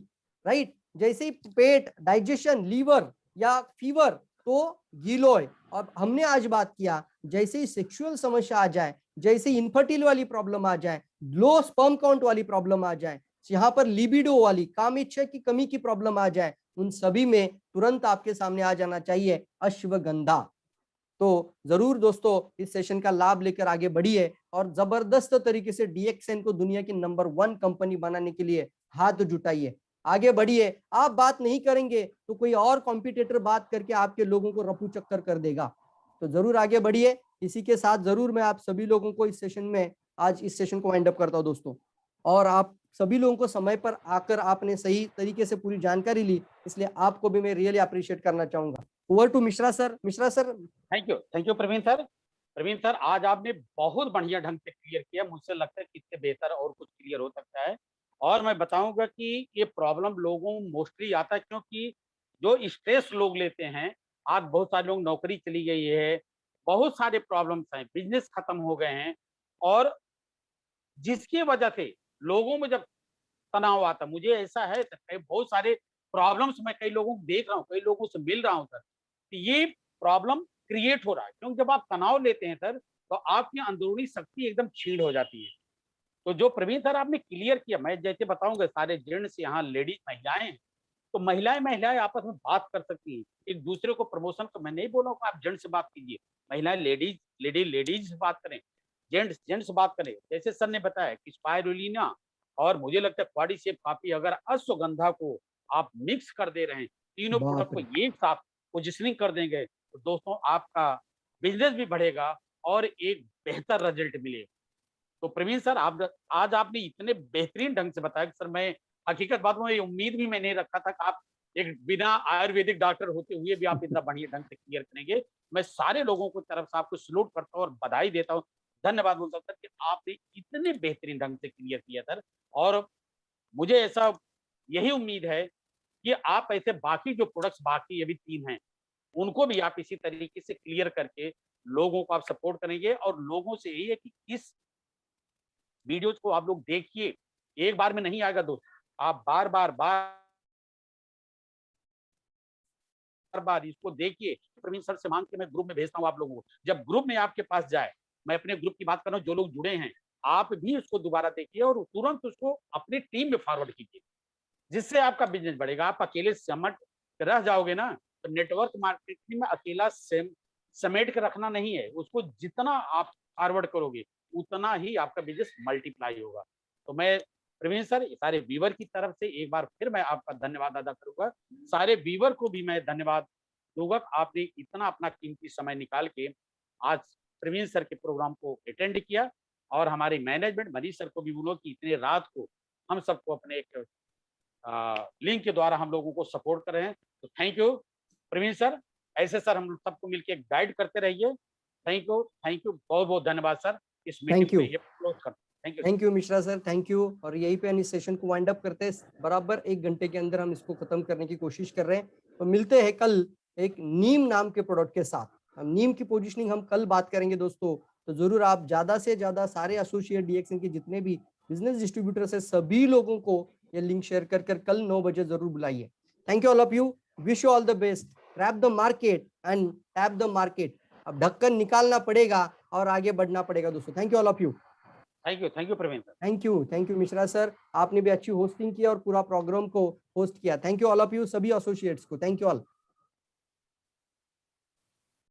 राइट, जैसे ही पेट डाइजेशन, लीवर या फीवर तो गिलोय। और हमने आज बात किया जैसे ही सेक्सुअल समस्या आ जाए, जैसे ही इनफर्टिल वाली प्रॉब्लम आ जाए, लो स्पर्म काउंट वाली प्रॉब्लम आ जाए, यहाँ पर लिबिडो वाली काम इच्छा की कमी की प्रॉब्लम आ जाए, उन सभी में तुरंत आपके सामने आ जाना चाहिए अश्वगंधा। तो जरूर दोस्तों इस सेशन का लाभ लेकर आगे बढ़िए और जबरदस्त तरीके से डीएक्सएन को दुनिया की नंबर 1 कंपनी बनाने के लिए हाथ जुटाइए, आगे बढ़िए। आप बात नहीं करेंगे तो कोई और कॉम्पिटिटर बात करके आपके लोगों को रफू चक्कर कर देगा। तो जरूर आगे बढ़िए। इसी के साथ जरूर मैं आप सभी लोगों को इस सेशन में, आज इस सेशन को वाइंड अप करता हूं दोस्तों। और आप सभी लोगों को समय पर आकर आपने सही तरीके से पूरी जानकारी ली, इसलिए आपको भी मैं रियली अप्रिशिएट करना चाहूंगा। Over to Mishra sir. Mishra sir. Thank you Praveen sir. Praveen sir, आज आपने बहुत बढ़िया ढंग से क्लियर किया। मुझसे लगता है कि इससे बेहतर और कुछ क्लियर हो सकता है। और मैं बताऊंगा कि ये प्रॉब्लम लोगों मोस्टली आता है क्योंकि जो स्ट्रेस लोग लेते हैं, आज बहुत सारे लोग, नौकरी चली गई है, बहुत सारे प्रॉब्लम्स हैं, बिजनेस खत्म हो गए हैं, और जिसकी वजह से लोगों में जब तनाव आता, मुझे ऐसा है बहुत सारे प्रॉब्लम्स मैं कई लोगों को देख रहा हूँ, कई लोगों से मिल रहा हूँ सर, तो ये प्रॉब्लम क्रिएट हो रहा है क्योंकि जब आप तनाव लेते हैं सर तो आपकी अंदरूनी शक्ति एकदम छीड़ हो जाती है। तो जो प्रवीण सर आपने क्लियर किया, मैं जैसे बताऊंगा, सारे जेंट्स यहाँ, लेडीज, महिलाएं हैं, तो महिलाएं महिलाएं आपस में बात कर सकती हैं एक दूसरे को। प्रमोशन का मैं नहीं बोल रहा हूँ आप जेंट्स से बात कीजिए, महिलाएं लेडीज से बात करें, जेंट्स से बात करें। जैसे सर ने बताया कि स्पाइरुलिना और मुझे लगता है क्वाड्रिसेप काफी, अगर अश्वगंधा को आप मिक्स कर दे रहे हैं, तीनों प्रोडक्ट बाप को रे। एक साथ पोजिशनिंग कर देंगे, तो दोस्तों आपका बिजनेस भी बढ़ेगा और एक बेहतर रिजल्ट मिलेगा। तो प्रवीण सर, आप आज आपने इतने बेहतरीन ढंग से बताया कि सर, मैं हकीकत बात में ये उम्मीद भी मैं नहीं रखा था कि आप एक बिना आयुर्वेदिक डॉक्टर होते हुए भी आप इतना बढ़िया ढंग से क्लियर करेंगे। मैं सारे लोगों को तरफ से आपको सलूट करता हूँ और बधाई देता हूँ, धन्यवाद बोलता हूँ सर कि आपने इतने बेहतरीन ढंग से क्लियर किया सर। और मुझे ऐसा यही उम्मीद है कि आप ऐसे बाकी जो प्रोडक्ट्स बाकी अभी 3 हैं, उनको भी आप इसी तरीके से क्लियर करके लोगों को आप सपोर्ट करेंगे। और लोगों से यही है कि इस वीडियोज को आप लोग देखिए, एक बार में नहीं आएगा दोस्त, आप बार बार इसको देखिए। प्रवीण सर से मांग के मैं ग्रुप में भेजता हूँ आप लोगों को, जब ग्रुप में आपके पास जाए, मैं अपने ग्रुप की बात कर रहा हूँ, जो लोग जुड़े हैं, आप भी उसको दोबारा देखिए और तुरंत उसको अपनी टीम में फॉरवर्ड कीजिए, जिससे आपका बिजनेस बढ़ेगा। आप अकेले समट रह जाओगे ना, तो नेटवर्क मार्केटिंग में अकेला समेट के रखना नहीं है, उसको जितना आप फॉरवर्ड करोगे उतना ही आपका बिजनेस मल्टीप्लाई होगा। तो मैं प्रवीण सर, सारे व्यूवर की तरफ से एक बार फिर मैं आपका धन्यवाद अदा करूंगा। सारे व्यूवर को भी मैं धन्यवाद दूंगा, आपने इतना अपना कीमती समय निकाल के आज प्रवीण सर के प्रोग्राम को अटेंड किया। और हमारे मैनेजमेंट मनीष सर को भी बोलो कि इतने रात को हम सबको अपने एक लिंक के द्वारा हम लोगों को सपोर्ट कर रहे हैं। तो थैंक यू प्रवीण सर, ऐसे सर हम सबको मिलकर गाइड करते रहिए। थैंक यू, बहुत बहुत धन्यवाद सर। इस मीटिंग थैंक यू। पे ये क्लोज करते हैं। Thank you Mishra sir, thank you. और यहीं पे हम इस सेशन को वाइंड अप करते हैं। बराबर 1 घंटे के अंदर हम इसको खत्म करने की कोशिश कर रहे हैं। तो मिलते हैं कल एक नीम नाम के प्रोडक्ट के साथ। हम नीम की पोजीशनिंग हम कल बात करेंगे दोस्तों। तो जरूर आप ज्यादा से ज्यादा सारे एसोसिएट डीएक्सएन के जितने भी बिजनेस डिस्ट्रीब्यूटर्स है, सभी लोगों को ये लिंक शेयर कर कल 9 बजे जरूर बुलाइए। Thank you all of you, wish you all the best. Trap the market and tap the market. अब ढक्कन निकालना पड़ेगा और आगे बढ़ना पड़ेगा दोस्तों। Thank you all of you. Thank you Praveen sir. Thank you Mishra sir, आपने भी अच्छी होस्टिंग किया और पूरा प्रोग्राम को होस्ट किया। Thank you all of you, सभी एसोसिएट्स को थैंक यू ऑल।